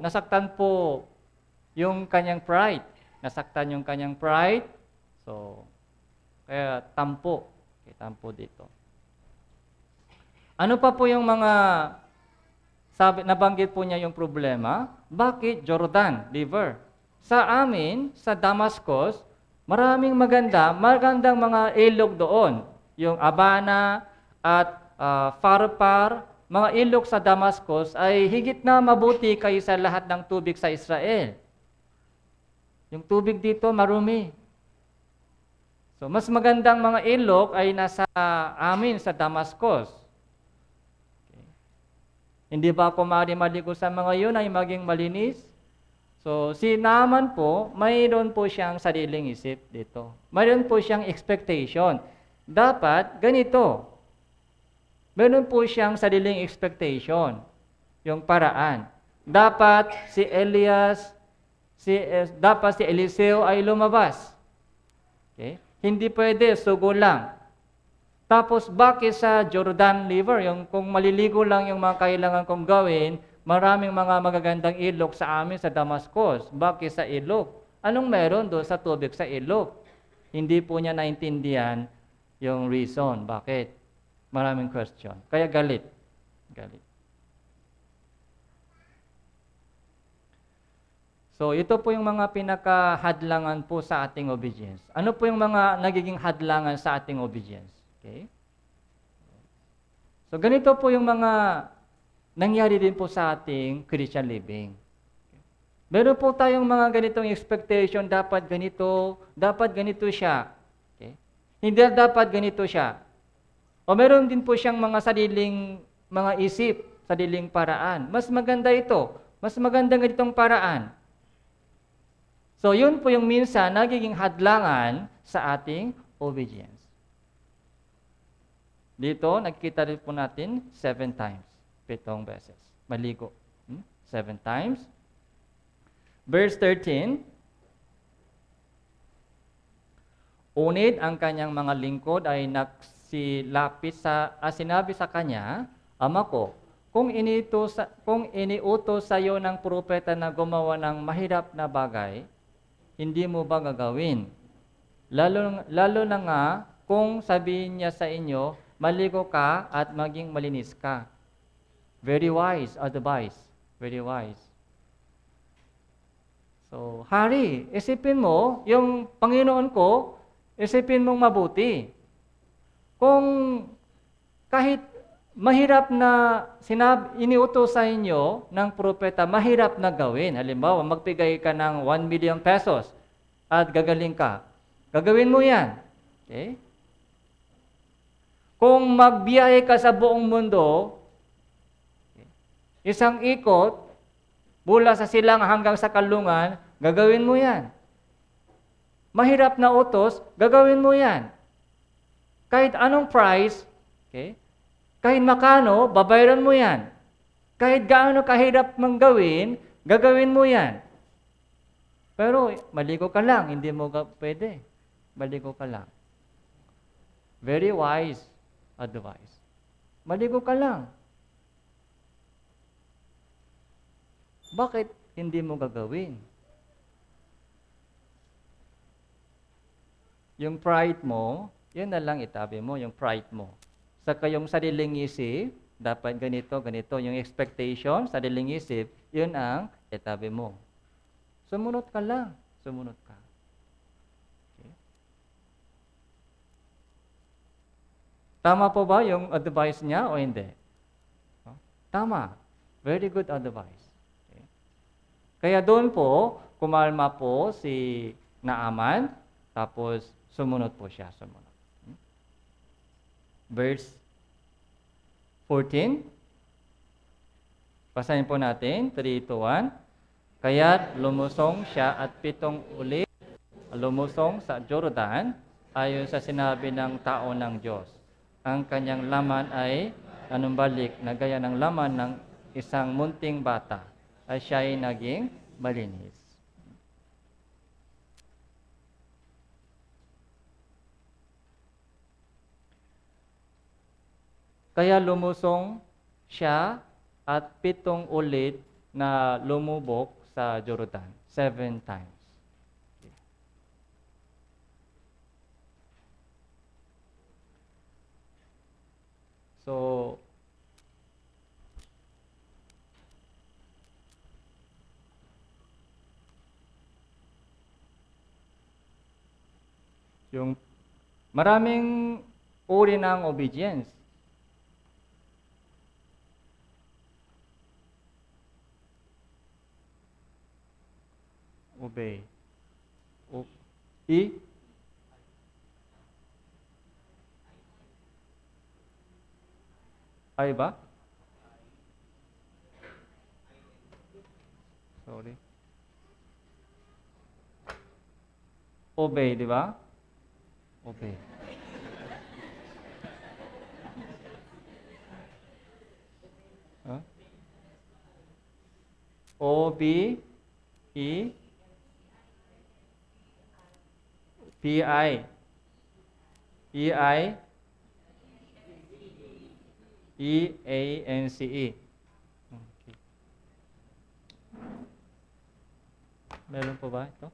yung kanyang pride. Nasaktan yung kanyang pride. So, kaya tampo. Okay, tampo dito. Ano pa po yung mga nabanggit po niya yung problema? Bakit Jordan River? Sa amin, sa Damascus, maraming magandang mga ilog doon. Yung Abana at Farpar, mga ilog sa Damascus ay higit na mabuti kaysa lahat ng tubig sa Israel. Yung tubig dito marumi. So, mas magandang mga ilog ay nasa amin sa Damascus. Hindi ba ako maaari maligo sa mga yun ay maging malinis? So, si Naaman po, mayroon po siyang sariling isip dito. Mayroon po siyang expectation. Dapat ganito. Mayroon po siyang sariling expectation. Yung paraan. Dapat si Eliseo ay lumabas. Okay? Hindi pwede, sugo lang. Tapos bakit sa Jordan River, yung kung maliligo lang yung mga kailangan kong gawin, maraming mga magagandang ilog sa amin sa Damascus. Bakit sa ilog? Anong meron doon sa tubig sa ilog? Hindi po niya naintindihan yung reason. Bakit? Maraming question. Kaya galit. Galit. So, ito po yung mga pinakahadlangan po sa ating obedience. Ano po yung mga nagiging hadlangan sa ating obedience? Okay? So, ganito po yung mga nangyari din po sa ating Christian living. Meron po tayong mga ganitong expectation, dapat ganito siya. Okay? Hindi dapat ganito siya. O meron din po siyang mga sariling mga isip, sariling paraan. Mas maganda ito. Mas maganda ganitong paraan. So, yun po yung minsan nagiging hadlangan sa ating obedience. Dito, nakikita rin po natin 7 times. 7 beses. Maligo. 7 times. Verse 13, Unid ang kanyang mga lingkod ay sinabi sa kanya, Ama ko, kung iniutos sa iyo ng propeta na gumawa ng mahirap na bagay, hindi mo ba gagawin? Lalo na nga kung sabihin niya sa inyo, maligo ka at maging malinis ka. Very wise advice. Very wise. So, hari, isipin mo, yung Panginoon ko, isipin mong mabuti. Kung kahit mahirap na iniutos sa inyo ng propeta, mahirap na gawin. Halimbawa, magbigay ka ng 1 million pesos at gagaling ka. Gagawin mo yan. Okay? Kung magbiyahe ka sa buong mundo, isang ikot, mula sa silang hanggang sa kalungan, gagawin mo yan. Mahirap na utos, gagawin mo yan. Kahit anong price, okay? Kahit makano, babayaran mo yan. Kahit gaano kahirap mang gawin, gagawin mo yan. Pero maligo ka lang, hindi mo pwede. Maligo ka lang. Very wise advice. Maligo ka lang. Bakit hindi mo gagawin? Yung pride mo, yun na lang itabi mo, yung pride mo. Saka yung sariling isip, dapat ganito. Yung expectation, sariling isip, yun ang itabi mo. Sumunod ka lang. Sumunod ka. Okay. Tama po ba yung advice niya o hindi? Tama. Very good advice. Okay. Kaya doon po, kumalma po si Naaman, tapos sumunod po siya. Sumunod. Verse 14. Basahin po natin. 3, 2, 1. Kaya't lumusong siya at 7 ulit lumusong sa Jordan ayon sa sinabi ng tao ng Diyos. Ang kanyang laman ay anumbalik na gaya ng laman ng isang munting bata at siya ay naging malinis. Kaya lumusong siya at 7 ulit na lumubok sa Jordan. 7 times. Okay. So, yung maraming uri ng obedience. Obey. Ay ba? Sorry. Obey, di ba? Obey. Huh? O-B-E P-I E-I E-A-N-C-E. Okay. Meron po ba ito?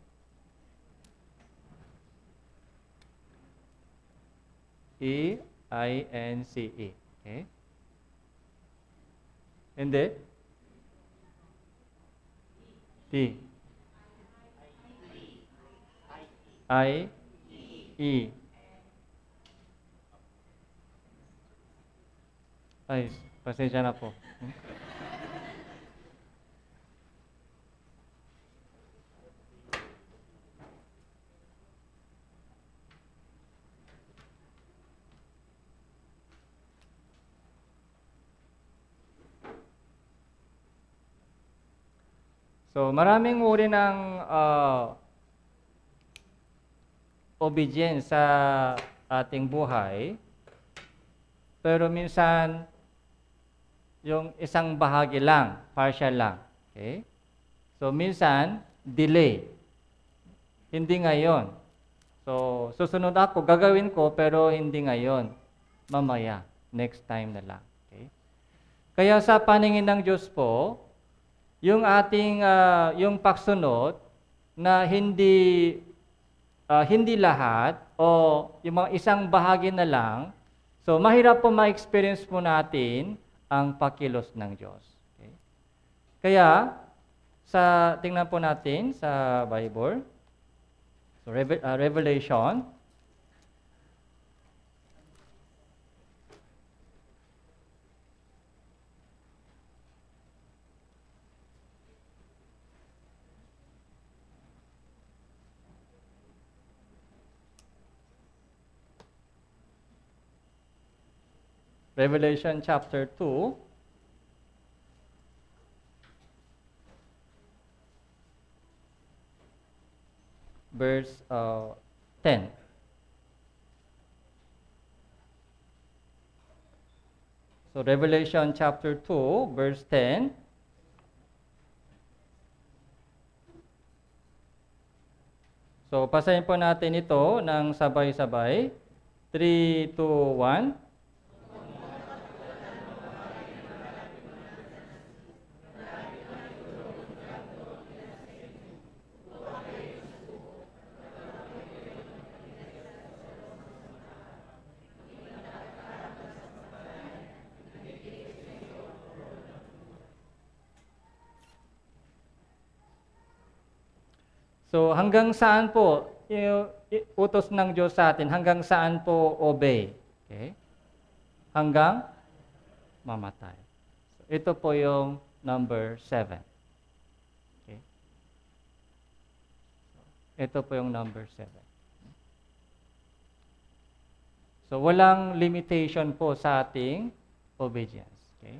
E-I-N-C-E. Okay. Hindi? T. I-E. Ay, pasensya na po. So, maraming uri ng obedience sa ating buhay. Pero minsan, yung isang bahagi lang, partial lang. Okay? So, minsan, delay. Hindi ngayon. So, susunod ako, gagawin ko, pero hindi ngayon. Mamaya, next time na lang. Okay? Kaya sa paningin ng Diyos po, yung ating, yung pagsunod, na hindi lahat, o yung mga isang bahagi na lang, so mahirap po ma-experience po natin ang pakilos ng Diyos. Okay? Kaya, tingnan po natin sa Bible, so Revelation, Revelation chapter 2, verse 10. So Revelation chapter 2, verse 10. So pasahin po natin ito ng sabay-sabay. 3, 2, 1. So hanggang saan po yung utos ng Diyos sa atin? Hanggang saan po obey? Okay? Hanggang mamatay. So, ito po yung number 7. Okay? Ito po yung number 7. So walang limitation po sa ating obedience. Okay?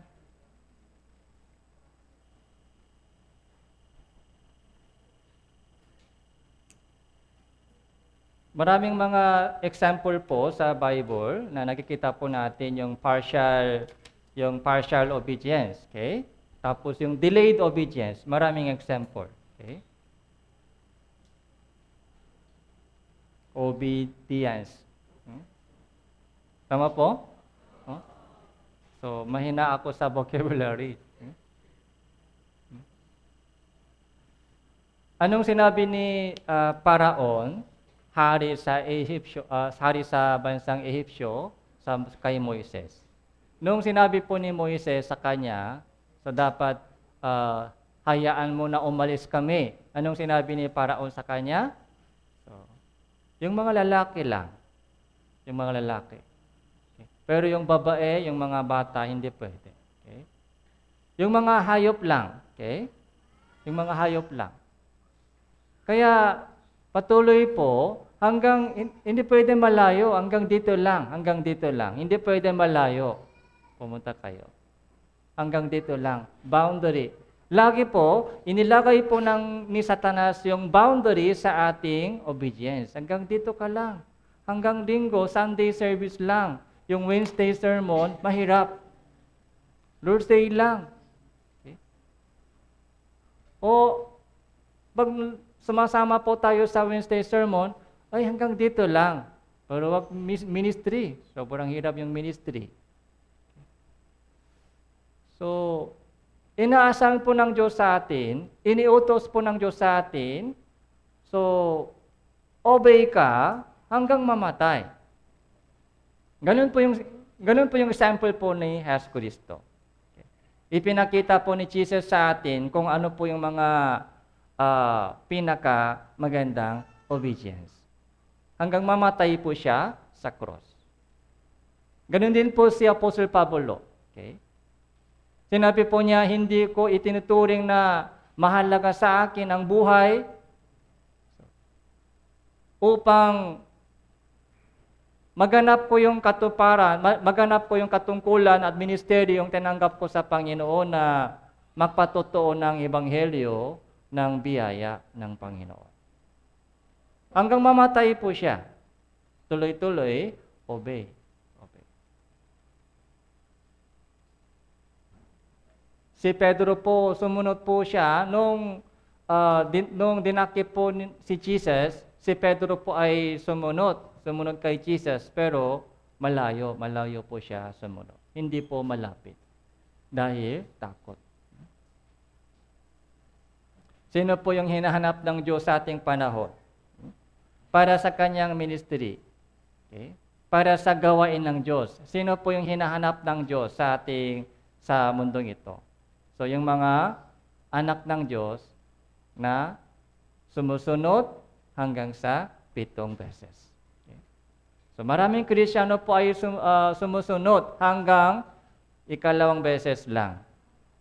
Maraming mga example po sa Bible na nakikita po natin yung partial obedience, okay? Tapos yung delayed obedience, maraming example, okay? Obedience. Tama po? Oh? So, mahina ako sa vocabulary. Anong sinabi ni Paraon? Hari sa bansang Ehipsyo kay Moises. Nung sinabi po ni Moises sa kanya, so dapat hayaan mo na umalis kami. Anong sinabi ni Paraon sa kanya? So, yung mga lalaki lang. Yung mga lalaki. Okay. Pero yung babae, yung mga bata, hindi pwede. Okay. Yung mga hayop lang. Okay. Yung mga hayop lang. Kaya, patuloy po, hindi pwede malayo, hanggang dito lang. Hindi pwede malayo. Pumunta kayo. Hanggang dito lang. Boundary. Lagi po, inilagay po ni Satanas yung boundary sa ating obedience. Hanggang dito ka lang. Hanggang Linggo, Sunday service lang. Yung Wednesday sermon, mahirap. Lord's Day lang. Okay? O, pag sumasama po tayo sa Wednesday sermon, ay hanggang dito lang. Pero wag ministry. Sobrang hirap yung ministry. So, inaasahan po ng Diyos sa atin, iniutos po ng Diyos sa atin, so, obey ka hanggang mamatay. Ganun po yung example po ni Jesus Cristo. Ipinakita po ni Jesus sa atin kung ano po yung mga pinaka magandang obedience. Hanggang mamatay po siya sa cross. Ganun din po si Apostle Pablo. Okay? Sinabi po niya, hindi ko itinuturing na mahalaga sa akin ang buhay upang maganap ko yung katuparan, maganap ko yung katungkulan at ministeryo yung tinanggap ko sa Panginoon na magpatotoo ng ebanghelyo ng biyaya ng Panginoon. Hanggang mamatay po siya. Tuloy-tuloy, obey. Si Pedro po, sumunod po siya nung dinakip po si Jesus, si Pedro po ay sumunod kay Jesus, pero malayo po siya sumunod. Hindi po malapit dahil takot. Sino po yung hinahanap ng Diyos sa ating panahon? Para sa kanyang ministry. Okay? Para sa gawain ng Diyos. Sino po yung hinahanap ng Diyos sa mundong ito? So yung mga anak ng Diyos na sumusunod hanggang sa 7 beses. Okay? So maraming Kristiyano po ay sumusunod hanggang 2 beses lang.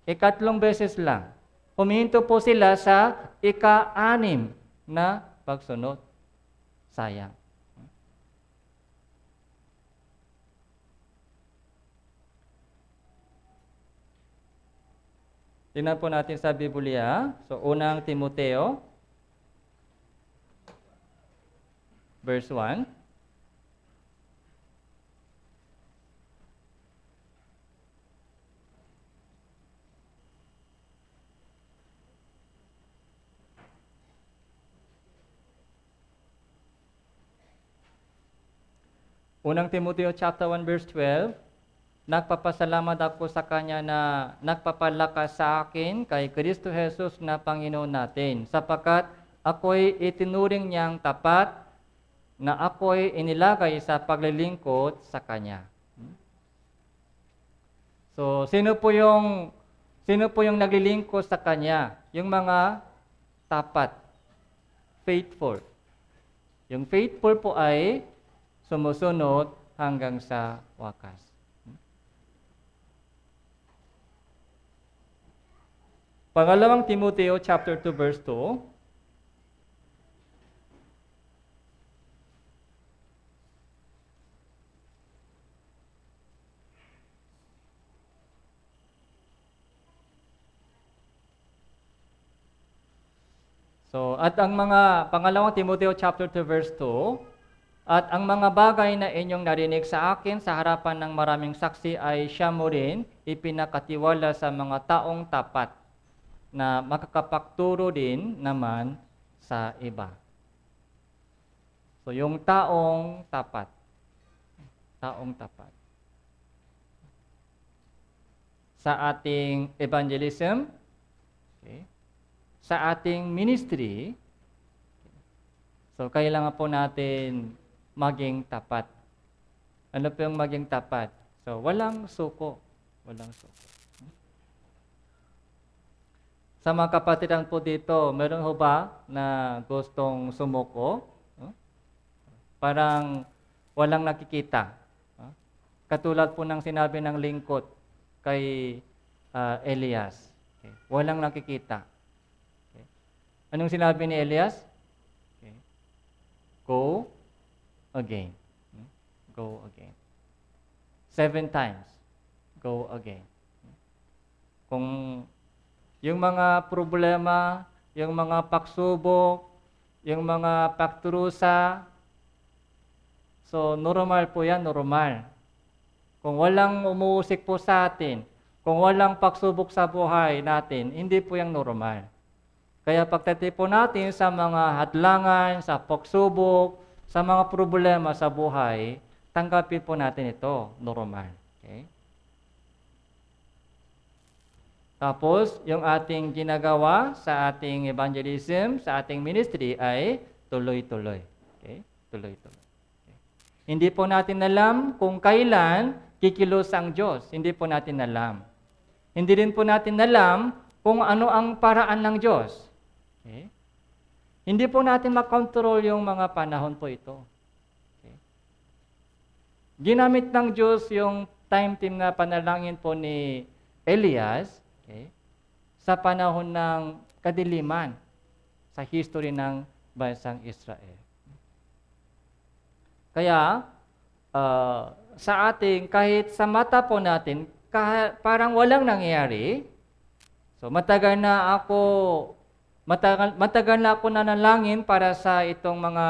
3 beses lang. Huminto po sila sa 6 na pagsunod. Sayang. Tingnan po natin sa Biblia. So, unang Timoteo, verse 1. Unang Timoteo chapter 1 verse 12, nagpapasalamat ako sa Kanya na nagpapalakas sa akin kay Kristo Jesus na Panginoon natin, sapagkat ako'y itinuring niyang tapat na ako'y inilagay sa paglilingkod sa Kanya. So, sino po yung naglilingkod sa Kanya? Yung mga tapat, faithful. Yung faithful po ay sumusunod hanggang sa wakas. Pangalawang Timoteo chapter 2 verse 2. So, at ang mga pangalawang Timoteo chapter 2 verse 2, at ang mga bagay na inyong narinig sa akin sa harapan ng maraming saksi ay siya mo rin ipinakatiwala sa mga taong tapat na makakapagturo din naman sa iba. So yung taong tapat. Sa ating evangelism, okay, sa ating ministry, so kailangan po natin maging tapat. Ano po yung maging tapat? So, walang suko. Sa mga kapatiran po dito, meron ho ba na gustong sumuko? Parang walang nakikita. Katulad po ng sinabi ng lingkod kay Elias. Okay. Walang nakikita. Okay. Anong sinabi ni Elias? Okay. Go again. Go again. 7 times. Go again. Kung yung mga problema, yung mga pagsubok, yung mga pagturusa, so normal po yan, normal. Kung walang umuusik po sa atin, kung walang pagsubok sa buhay natin, hindi po yan normal. Kaya pagtatipo natin sa mga hadlangan, sa pagsubok, sa mga problema sa buhay, tanggapin po natin ito, normal. Okay? Tapos, yung ating ginagawa sa ating evangelism, sa ating ministry ay tuloy-tuloy. Okay? Tuloy-tuloy. Okay. Hindi po natin alam kung kailan kikilos ang Diyos. Hindi po natin alam. Hindi rin po natin alam kung ano ang paraan ng Diyos. Okay? Hindi po natin makontrol yung mga panahon po ito. Okay? Ginamit ng Diyos yung time team na panalangin po ni Elias, okay, sa panahon ng kadiliman sa history ng bansang Israel. Kaya, sa ating, kahit sa mata po natin, parang walang nangyayari. So, matagal na ako nanalangin para sa itong mga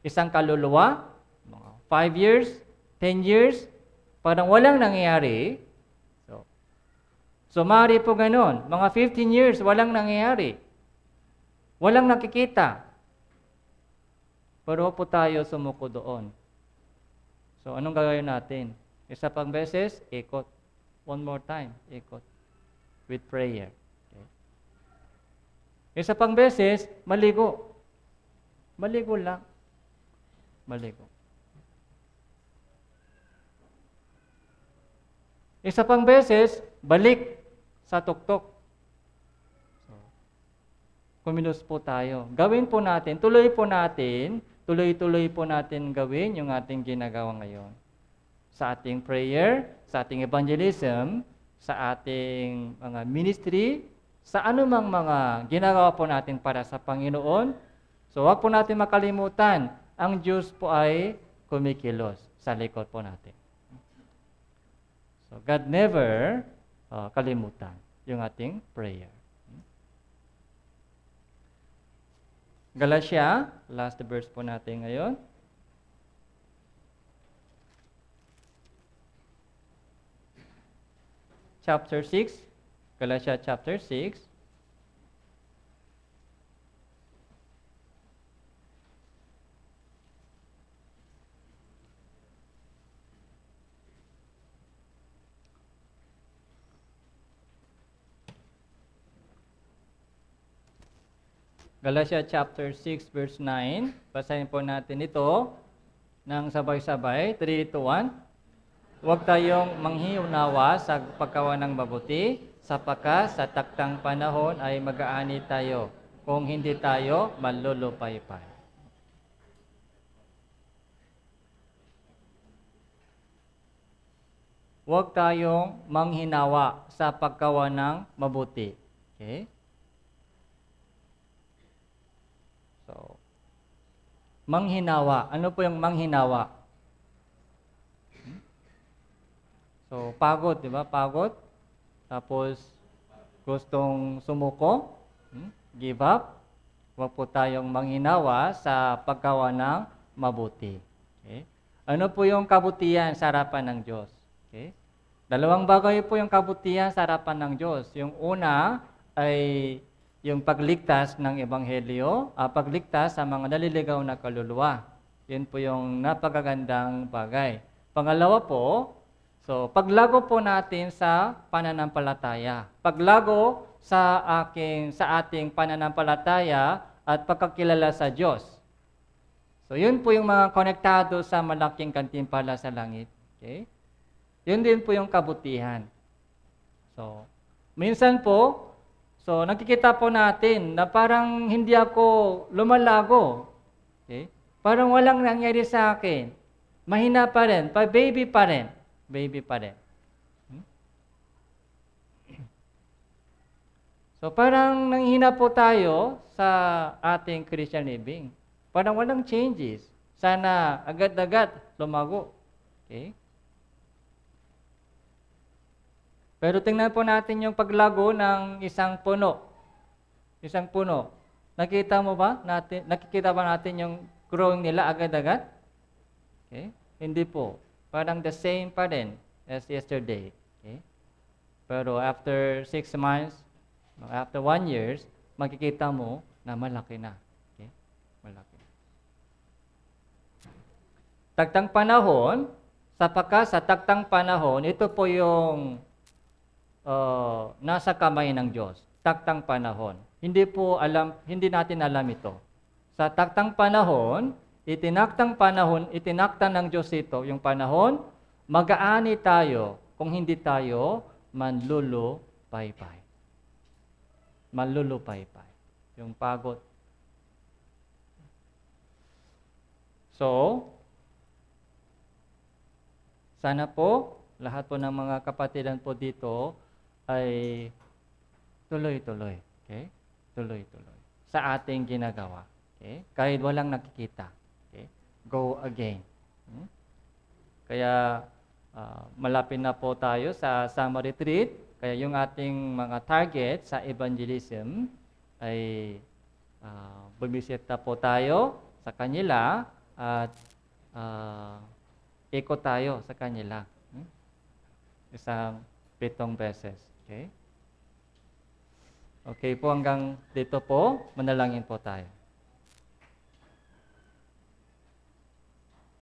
isang kaluluwa, mga 5 years, 10 years, parang walang nangyayari. So, maaari po ganon. Mga 15 years, walang nangyayari. Walang nakikita. Pero po tayo sumuko doon. So, anong gagawin natin? Isa pang beses, ikot. One more time, ikot. With prayer. Okay. Isa pang beses, maligo. Maligo lang. Maligo. Isa pang beses, balik sa tuktok. So, kumilos po tayo. Gawin po natin, tuloy tuloy po natin gawin yung ating ginagawa ngayon. Sa ating prayer, sa ating evangelism, sa ating mga ministry, sa anumang mga ginagawa po natin para sa Panginoon. So, huwag po natin makalimutan, ang Diyos po ay kumikilos sa likod po natin. So, God never kalimutan yung ating prayer. Galatia, last verse po natin ngayon. Chapter 6, Galatia chapter 6. Galatia chapter 6 verse 9. Basahin po natin ito ng sabay-sabay. 3, 2, 1. Huwag tayong manghiunawa sa paggawa ng mabuti, sapagkat sa taktang panahon ay mag-aani tayo, kung hindi tayo malulupaypay. Huwag tayong manghinawa sa paggawa ng mabuti. Okay? So, manghinawa. Ano po yung manghinawa? So, pagod, di ba? Pagod. Tapos, gustong sumuko. Give up. Huwag po tayong manghinawa sa paggawa ng mabuti. Okay? Ano po yung kabutihan sa harapan ng Diyos? Okay? Dalawang bagay po yung kabutihan sa harapan ng Diyos. Yung una ay yung pagligtas ng Ebanghelyo, pagligtas sa mga naliligaw na kaluluwa. Yun po yung napakagandang bagay. Pangalawa po, so paglago po natin sa pananampalataya. Paglago sa ating pananampalataya at pagkakilala sa Diyos. So yun po yung mga konektado sa malaking kantimpala sa langit. Okay? Yun din po yung kabutihan. So, minsan po, so, nakikita po natin na parang hindi ako lumalago. Okay? Parang walang nangyari sa akin. Mahina pa rin. Baby pa rin. Baby pa rin. So, parang nanghina po tayo sa ating Christian living. Parang walang changes. Sana agad-agad lumago. Okay? Pero tingnan po natin yung paglago ng isang puno. Isang puno. Nakikita ba natin yung growing nila agad-agad? Okay? Hindi po. Parang the same pa rin as yesterday. Okay? Pero after 6 months, after 1 year, makikita mo na malaki na. Okay? Malaki. Taktang panahon, sapagkat sa taktang panahon, ito po yung nasa kamay ng Diyos. Taktang panahon. Hindi natin alam ito. Sa taktang panahon, itinakta ng Diyos ito, yung panahon, mag-aani tayo kung hindi tayo manlulupaypay. Manlulupaypay. Yung pagod. So, sana po, lahat po ng mga kapatiran po dito ay tuloy-tuloy. Okay? Tuloy-tuloy. Sa ating ginagawa. Okay? Kahit walang nakikita. Okay? Go again. Kaya, malapit na po tayo sa summer retreat. Kaya yung ating mga target sa evangelism ay bumisita po tayo sa kanila at ikot tayo sa kanila. Isang 7 beses. Okay? Okay po, hanggang dito po, manalangin po tayo.